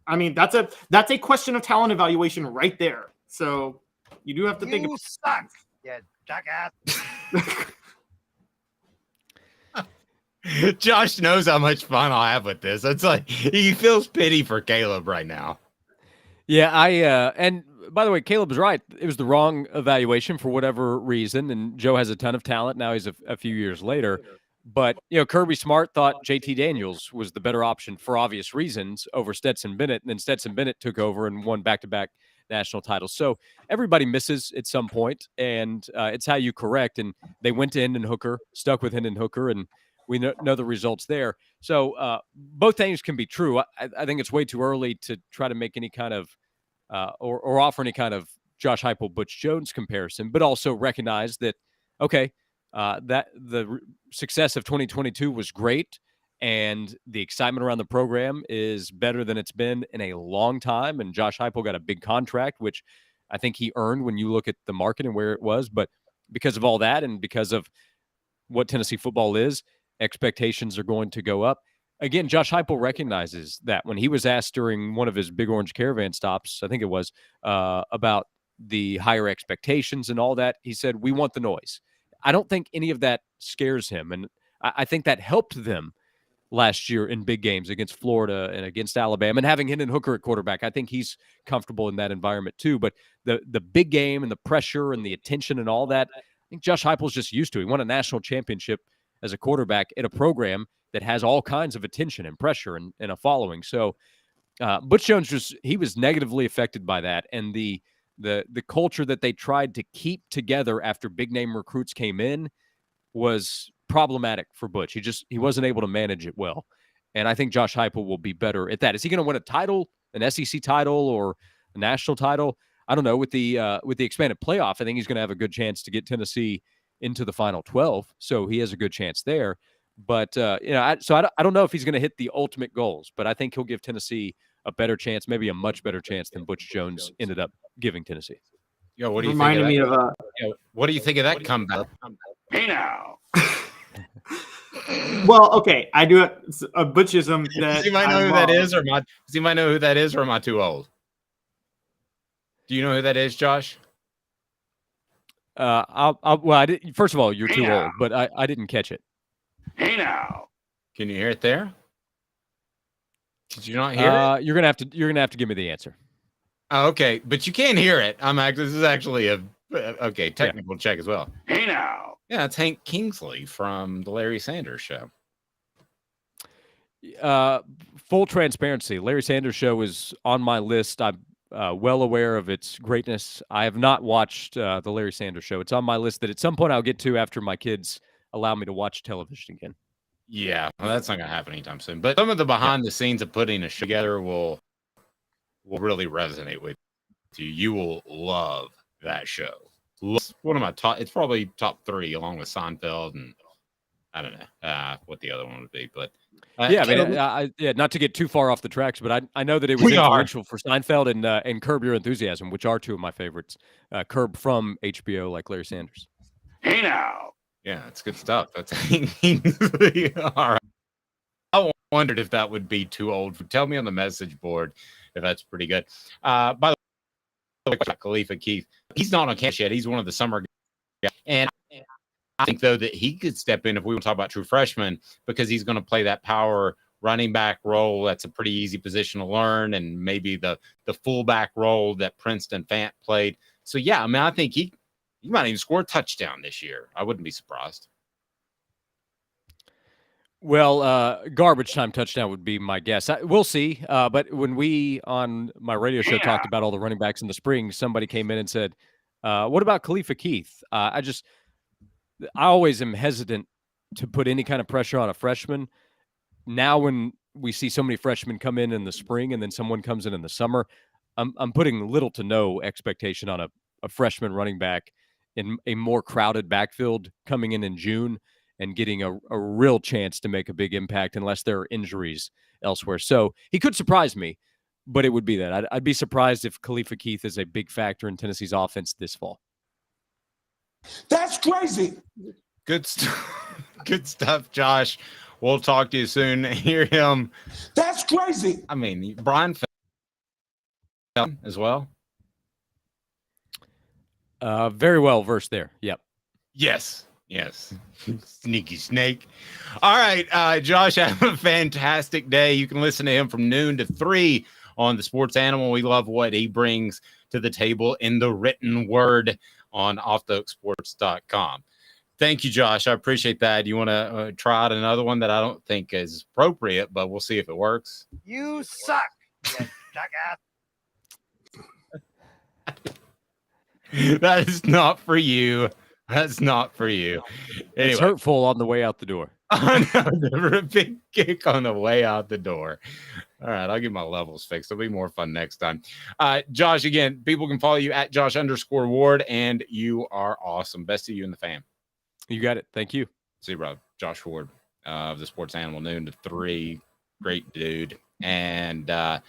Speaker 5: I mean, that's a question of talent evaluation right there. So you do have to think.
Speaker 6: You suck, you jackass.
Speaker 4: Josh knows how much fun I'll have with this. It's like he feels pity for Caleb right now.
Speaker 15: Yeah, and by the way, Caleb's right. It was the wrong evaluation for whatever reason, and Joe has a ton of talent. Now he's a few years later. But, Kirby Smart thought JT Daniels was the better option for obvious reasons over Stetson Bennett, and then Stetson Bennett took over and won back-to-back national titles. So everybody misses at some point, and it's how you correct. And they went to Hendon Hooker, stuck with Hendon Hooker, and We know the results there. So both things can be true. I think it's way too early to try to make any kind of or offer any kind of Josh Heupel, Butch Jones comparison, but also recognize that, okay, that the success of 2022 was great, and the excitement around the program is better than it's been in a long time. And Josh Heupel got a big contract, which I think he earned when you look at the market and where it was. But because of all that and because of what Tennessee football is, expectations are going to go up. Again, Josh Heupel recognizes that when he was asked during one of his Big Orange Caravan stops, I think it was, about the higher expectations and all that, he said, we want the noise. I don't think any of that scares him. And I think that helped them last year in big games against Florida and against Alabama. And having Hendon Hooker at quarterback, I think he's comfortable in that environment too. But the big game and the pressure and the attention and all that, I think Josh Heupel's just used to. He won a national championship as a quarterback at a program that has all kinds of attention and pressure and a following. So Butch Jones he was negatively affected by that. And the culture that they tried to keep together after big name recruits came in was problematic for Butch. He wasn't able to manage it well. And I think Josh Heupel will be better at that. Is he going to win a title, an SEC title or a national title? I don't know. With the expanded playoff, I think he's going to have a good chance to get Tennessee into the final 12. So he has a good chance there. But, I don't know if he's going to hit the ultimate goals, but I think he'll give Tennessee a better chance, maybe a much better chance than Butch Jones ended up giving Tennessee.
Speaker 4: What do you think of that? What do you think of that comeback?
Speaker 14: Hey now.
Speaker 5: Well, okay, I do a Butchism.
Speaker 4: Does he might know who that is, or am I too old? Do you know who that is, Josh?
Speaker 15: First of all, you're too old, but I didn't catch it.
Speaker 14: Hey now.
Speaker 4: Can you hear it there? Did you not hear it?
Speaker 15: You're gonna have to give me the answer.
Speaker 4: Oh, okay, but you can't hear it. This is actually a technical check as well.
Speaker 14: Hey now.
Speaker 4: Yeah, it's Hank Kingsley from the Larry Sanders Show.
Speaker 15: Full transparency, Larry Sanders Show is on my list. I'm well aware of its greatness. I have not watched the Larry Sanders Show. It's on my list that at some point I'll get to after my kids allow me to watch television again.
Speaker 4: Yeah, well, that's not going to happen anytime soon. But some of the behind the scenes of putting a show together will really resonate with you. You will love that show. One of my top, it's probably top 3 along with Seinfeld, and I don't know what the other one would be, but not to get too far off the tracks, but I know that it was influential for Seinfeld and Curb Your Enthusiasm, which are 2 of my favorites. Curb from HBO, like Larry Sanders.
Speaker 14: Hey now.
Speaker 4: Yeah, it's good stuff. That's all right. I wondered if that would be too old. Tell me on the message board if that's pretty good. By the way, Khalifa Keith, he's not on campus yet. He's one of the summer guys. And I think, though, that he could step in if we want to talk about true freshmen, because he's going to play that power running back role. That's a pretty easy position to learn, and maybe the fullback role that Princeton Fant played. So, yeah, I think he might even score a touchdown this year. I wouldn't be surprised.
Speaker 15: Well, garbage time touchdown would be my guess. We'll see. But when we on my radio show talked about all the running backs in the spring, somebody came in and said, what about Khalifa Keith? I always am hesitant to put any kind of pressure on a freshman. Now, when we see so many freshmen come in the spring and then someone comes in the summer, I'm putting little to no expectation on a freshman running back in a more crowded backfield coming in June and getting a real chance to make a big impact unless there are injuries elsewhere. So he could surprise me, but it would be that. I'd be surprised if Khalifa Keith is a big factor in Tennessee's offense this fall.
Speaker 6: That's crazy.
Speaker 4: Good stuff, Josh. We'll talk to you soon. Hear him.
Speaker 6: That's crazy.
Speaker 4: I mean, Brian as well.
Speaker 15: Very well versed there. Yep.
Speaker 4: Yes. Sneaky snake. All right, Josh, have a fantastic day. You can listen to him from noon to 3 on the Sports Animal. We love what he brings to the table in the written word on offthehooksports.com. Thank you, Josh. I appreciate that. You want to try out another one that I don't think is appropriate, but we'll see if it works.
Speaker 14: You suck, you jackass.
Speaker 4: That is not for you. That's not for you. Anyway.
Speaker 15: It's hurtful on the way out the door.
Speaker 4: Oh, no, a big kick on the way out the door. All right, I'll get my levels fixed. It'll be more fun next time. Josh, again, people can follow you at Josh_Ward, and you are awesome. Best of you and the fam.
Speaker 15: You got it. Thank you.
Speaker 4: See you, bro. Josh Ward of the Sports Animal, noon to 3. Great dude. And I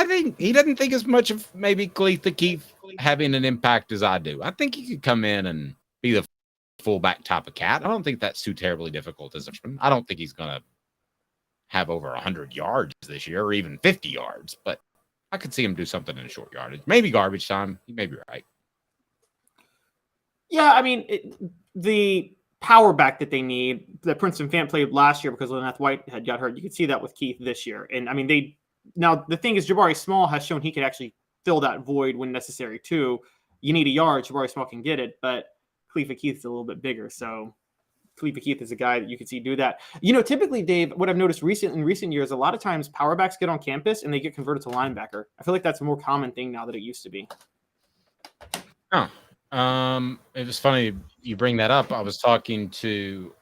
Speaker 4: think he doesn't think as much of maybe Keith having an impact as I do. I think he could come in and be the fullback type of cat. I don't think that's too terribly difficult as a freshman. I don't think he's going to have over 100 yards this year or even 50 yards, but I could see him do something in short yardage. Maybe garbage time. He may be right.
Speaker 5: Yeah, I mean, the power back that they need, that Princeton Fant played last year because Lynette White had got hurt. You could see that with Keith this year. And I mean, now the thing is, Jabari Small has shown he can actually fill that void when necessary too. You need a yard, Jabari Small can get it, but Khalifa Keith's a little bit bigger. So Khalifa Keith is a guy that you can see do that. You know, typically, Dave, what I've noticed in recent years, a lot of times power backs get on campus and they get converted to linebacker. I feel like that's a more common thing now than it used to be.
Speaker 4: Oh, it was funny you bring that up. I was talking to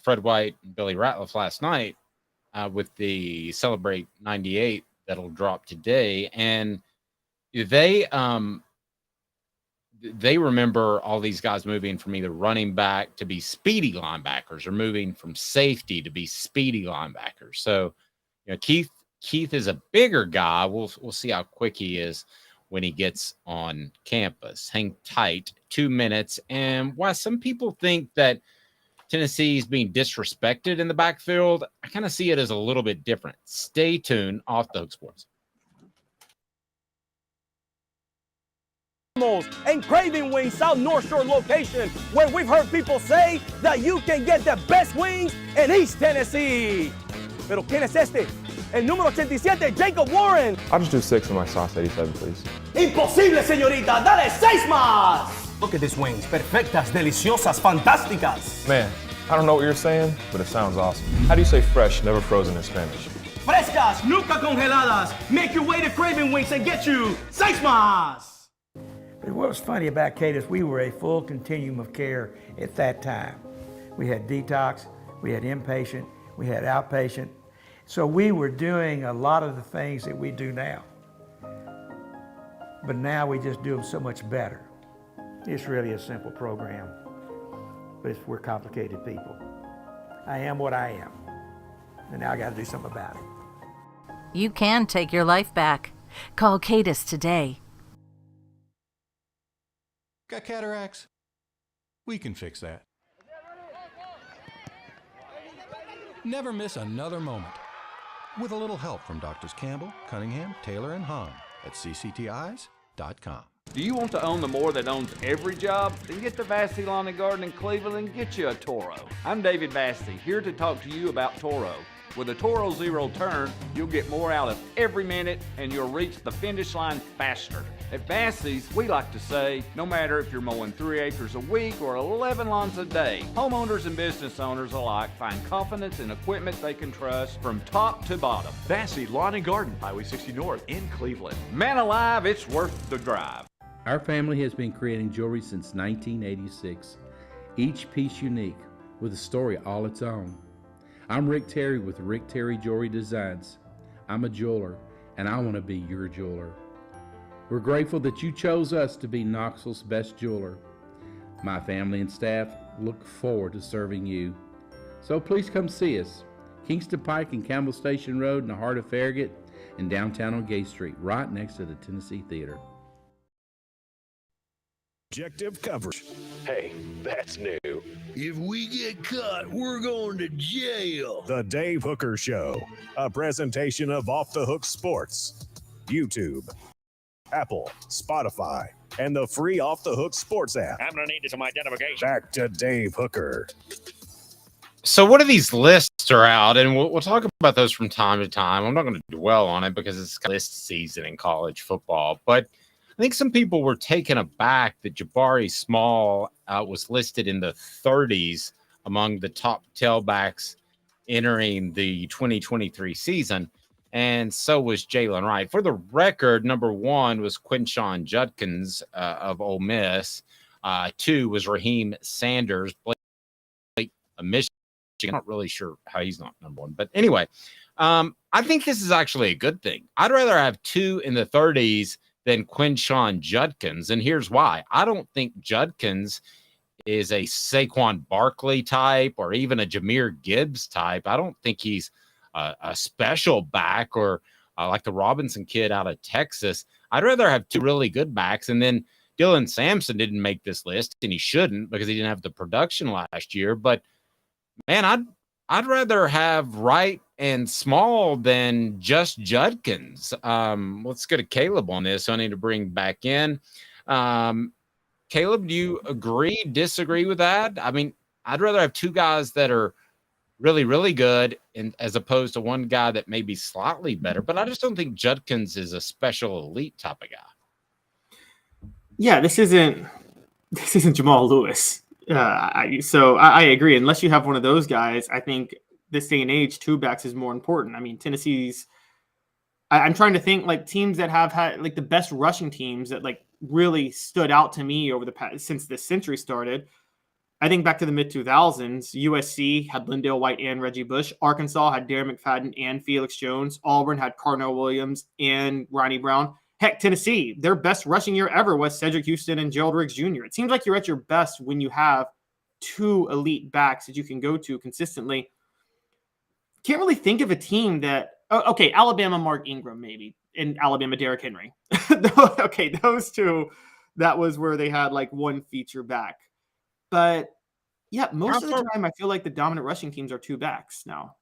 Speaker 4: Fred White and Billy Ratliff last night with the Celebrate 98 that'll drop today, and they remember all these guys moving from either running back to be speedy linebackers or moving from safety to be speedy linebackers. So, you know, Keith is a bigger guy. We'll see how quick he is when he gets on campus. Hang tight. 2 minutes. And while some people think that Tennessee is being disrespected in the backfield, I kind of see it as a little bit different. Stay tuned. Off the Hook Sports.
Speaker 9: And Craving Wings South North Shore location, where we've heard people say that you can get the best wings in East Tennessee. Pero ¿quién es este? El número 87, Jacob Warren.
Speaker 16: I'll just do 6 of my sauce 87, please.
Speaker 9: Imposible, señorita. Dale 6 más. Look at these wings. Perfectas, deliciosas, fantásticas.
Speaker 16: Man, I don't know what you're saying, but it sounds awesome. How do you say fresh, never frozen in Spanish?
Speaker 9: Frescas, nunca congeladas. Make your way to Craving Wings and get you 6 más.
Speaker 17: But what was funny about Cadis, we were a full continuum of care at that time. We had detox, we had inpatient, we had outpatient. So we were doing a lot of the things that we do now. But now we just do them so much better. It's really a simple program, but we're complicated people. I am what I am, and now I got to do something about it.
Speaker 18: You can take your life back. Call Cadis today.
Speaker 10: Got cataracts? We can fix that. Never miss another moment. With a little help from Doctors Campbell, Cunningham, Taylor, and Hahn at cctis.com.
Speaker 11: Do you want to own the more that owns every job? Then get to Vassey Lawn and Garden in Cleveland and get you a Toro. I'm David Vassey, here to talk to you about Toro. With a Toro Zero Turn, you'll get more out of every minute and you'll reach the finish line faster. At Vassey's, we like to say, no matter if you're mowing 3 acres a week or 11 lawns a day, homeowners and business owners alike find confidence in equipment they can trust from top to bottom.
Speaker 12: Vassey Lawn and Garden, Highway 60 North in Cleveland.
Speaker 11: Man alive, it's worth the drive.
Speaker 7: Our family has been creating jewelry since 1986, each piece unique with a story all its own. I'm Rick Terry with Rick Terry Jewelry Designs. I'm a jeweler, and I want to be your jeweler. We're grateful that you chose us to be Knoxville's best jeweler. My family and staff look forward to serving you. So please come see us. Kingston Pike and Campbell Station Road in the heart of Farragut and downtown on Gay Street, right next to the Tennessee Theater.
Speaker 1: Objective coverage. Hey, that's new.
Speaker 6: If we get caught, we're going to jail.
Speaker 1: The Dave Hooker Show, a presentation of Off the Hook Sports. YouTube, Apple, Spotify, and the free Off the Hook Sports app.
Speaker 19: I'm going to need some identification.
Speaker 1: Back to Dave Hooker.
Speaker 4: So what are these lists are out, and we'll talk about those from time to time. I'm not going to dwell on it because it's list season in college football, but I think some people were taken aback that Jabari Small was listed in the 30s among the top tailbacks entering the 2023 season, and so was Jalen Wright. For the record, number 1 was Quinshon Judkins of Ole Miss. 2 was Raheem Sanders, Blake, Michigan. I'm not really sure how he's not number one. But anyway, I think this is actually a good thing. I'd rather have 2 in the 30s than Quinshon Judkins. And here's why. I don't think Judkins is a Saquon Barkley type or even a Jahmyr Gibbs type. I don't think he's a special back or like the Robinson kid out of Texas. I'd rather have 2 really good backs. And then Dylan Sampson didn't make this list, and he shouldn't because he didn't have the production last year. But, man, I'd rather have Wright and Small than just Judkins. Let's go to Caleb on this. So I need to bring back in. Caleb, do you agree, disagree with that? I mean, I'd rather have 2 guys that are really, really good as opposed to one guy that may be slightly better. But I just don't think Judkins is a special elite type of guy.
Speaker 5: Yeah, this isn't Jamal Lewis. So I agree. Unless you have one of those guys, I think this day and age, 2 backs is more important. I mean, Tennessee's. I'm trying to think like teams that have had like the best rushing teams that like really stood out to me over the past since this century started. I think back to the mid 2000s, USC had Lindale White and Reggie Bush. Arkansas had Darren McFadden and Felix Jones. Auburn had Cardinal Williams and Ronnie Brown. Heck, Tennessee, their best rushing year ever was Cedric Houston and Gerald Riggs Jr. It seems like you're at your best when you have 2 elite backs that you can go to consistently. Can't really think of a team that okay, Alabama Mark Ingram maybe, and Alabama Derrick Henry. Okay, those 2, that was where they had like 1 feature back. But yeah, most of the time I feel like the dominant rushing teams are 2 backs now.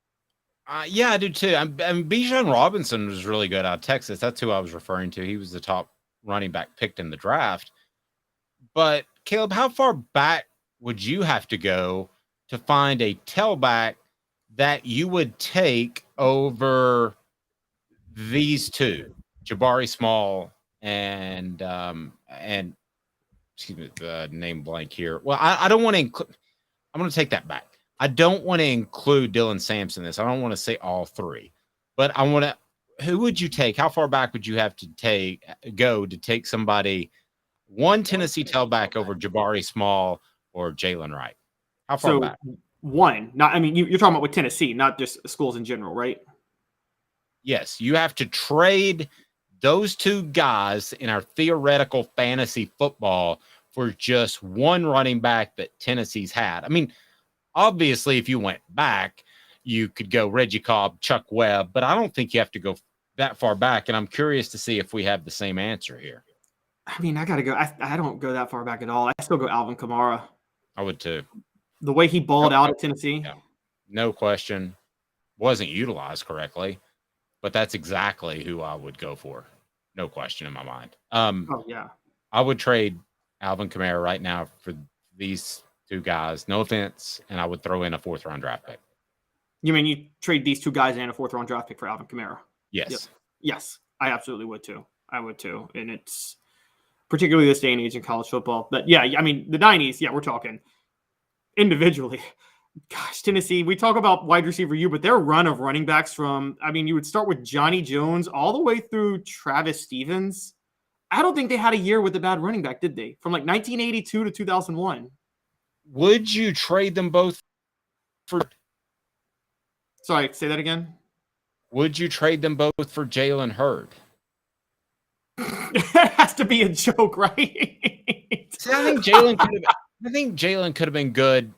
Speaker 4: Yeah, I do too. I mean, Bijan Robinson was really good out of Texas. That's who I was referring to. He was the top running back picked in the draft. But Caleb, how far back would you have to go to find a tailback that you would take over these 2, Jabari Small and excuse me, the name blank here. Well, I don't want to include. I'm going to take that back. I don't want to include Dylan Sampson in this. I don't want to say all 3, but I want to. Who would you take? How far back would you have to go to take somebody? One Tennessee tailback over Jabari Small or Jalen Wright. How far back?
Speaker 5: One. Not. I mean, you're talking about with Tennessee, not just schools in general, right?
Speaker 4: Yes, you have to trade those 2 guys in our theoretical fantasy football for just one running back that Tennessee's had. I mean, obviously, if you went back, you could go Reggie Cobb, Chuck Webb, but I don't think you have to go that far back. And I'm curious to see if we have the same answer here.
Speaker 5: I mean, I got to go. I don't go that far back at all. I still go Alvin Kamara.
Speaker 4: I would too.
Speaker 5: The way he balled out at Tennessee.
Speaker 4: Yeah. No question. Wasn't utilized correctly, but that's exactly who I would go for. No question in my mind.
Speaker 5: Oh, yeah.
Speaker 4: I would trade Alvin Kamara right now for these 2 guys. No offense. And I would throw in a 4th-round draft pick.
Speaker 5: You mean you trade these 2 guys and a 4th-round draft pick for Alvin Kamara?
Speaker 4: Yes.
Speaker 5: Yep. Yes, I absolutely would too. I would too. And it's particularly this day and age in college football. But yeah, I mean, the 90s, yeah, we're talking individually. Gosh, Tennessee, we talk about wide receiver U, but their run of running backs from, I mean, you would start with Johnny Jones all the way through Travis Stevens. I don't think they had a year with a bad running back, did they? From like 1982 to 2001.
Speaker 4: Would you trade them both for?
Speaker 5: Sorry, say that again.
Speaker 4: Would you trade them both for Jalen Hurd?
Speaker 5: It has to be a joke, right?
Speaker 4: See, I think Jalen could have been good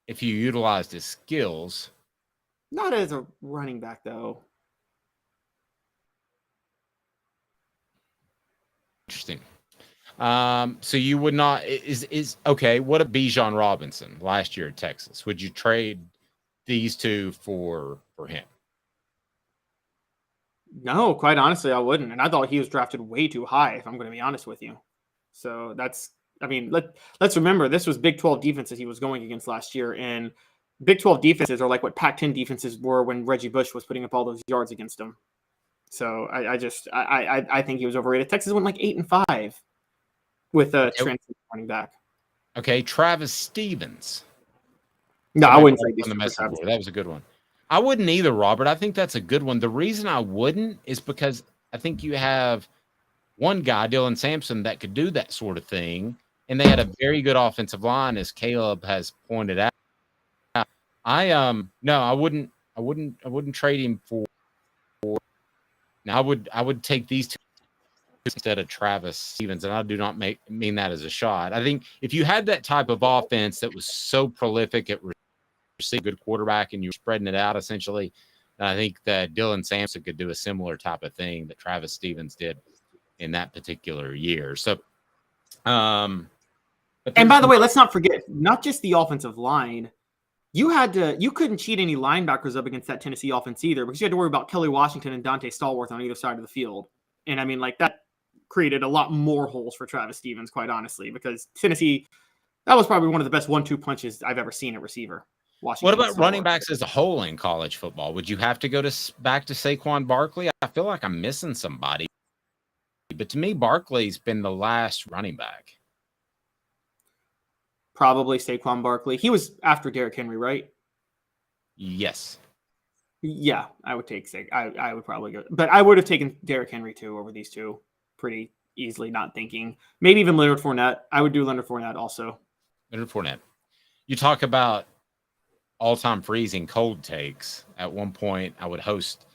Speaker 4: if you utilized his skills.
Speaker 5: Not as a running back, though.
Speaker 4: Interesting. So you would not is okay. What about Bijan Robinson last year at Texas? Would you trade these 2 for him?
Speaker 5: No, quite honestly, I wouldn't. And I thought he was drafted way too high, if I'm going to be honest with you. So that's, I mean, let's remember this was Big 12 defenses he was going against last year, and Big 12 defenses are like what Pac-10 defenses were when Reggie Bush was putting up all those yards against them. So I think he was overrated. Texas went like 8-5 with a transfer running back.
Speaker 4: Okay, Travis Stevens.
Speaker 5: No, I wouldn't say
Speaker 4: that was a good one. I wouldn't either, Robert. I think that's a good one. The reason I wouldn't is because I think you have one guy, Dylan Sampson, that could do that sort of thing, and they had a very good offensive line, as Caleb has pointed out. No, I wouldn't trade him for. Now I would take these two instead of Travis Stevens, and I do not mean that as a shot. I think if you had that type of offense that was so prolific at receiving a good quarterback and you're spreading it out essentially, I think that Dylan Sampson could do a similar type of thing that Travis Stevens did in that particular year. So,
Speaker 5: and by the way, let's not forget, not just the offensive line. You couldn't cheat any linebackers up against that Tennessee offense either, because you had to worry about Kelly Washington and Dante Stallworth on either side of the field. And I mean, like, that created a lot more holes for Travis Stevens, quite honestly, because Tennessee, that was probably one of the best 1-2 punches I've ever seen at receiver. Washington,
Speaker 4: what about running backs as a whole in college football? Would you have to go back to Saquon Barkley? I feel like I'm missing somebody. But to me, Barkley's been the last running back.
Speaker 5: Probably Saquon Barkley. He was after Derrick Henry, right?
Speaker 4: Yes.
Speaker 5: Yeah, I would take I would probably go. But I would have taken Derrick Henry, too, over these two pretty easily, not thinking. Maybe even Leonard Fournette. I would do Leonard Fournette also.
Speaker 4: Leonard Fournette. You talk about all-time freezing cold takes. At one point, I would host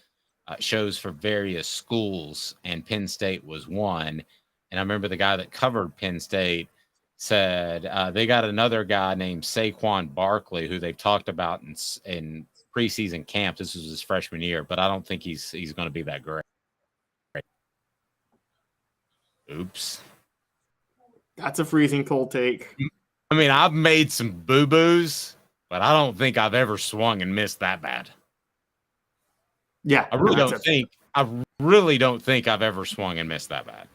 Speaker 4: shows for various schools, and Penn State was one. And I remember the guy that covered Penn State said they got another guy named Saquon Barkley who they've talked about in preseason camp. This was his freshman year, but I don't think he's going to be that great. Oops.
Speaker 5: That's a freezing cold take.
Speaker 4: I mean, I've made some boo-boos, but I don't think I've ever swung and missed that bad.
Speaker 5: Yeah.
Speaker 4: I really don't think I've ever swung and missed that bad.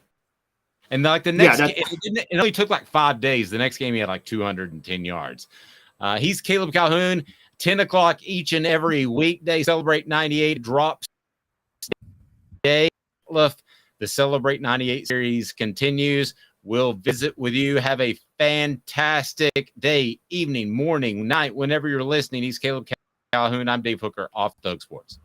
Speaker 4: And like the next game, it only took like 5 days. The next game, he had like 210 yards. He's Caleb Calhoun. 10 o'clock each and every weekday. Celebrate 98 drops day. The Celebrate 98 series continues. We'll visit with you. Have a fantastic day, evening, morning, night, whenever you're listening. He's Caleb Calhoun. I'm Dave Hooker, Off the Hook Sports.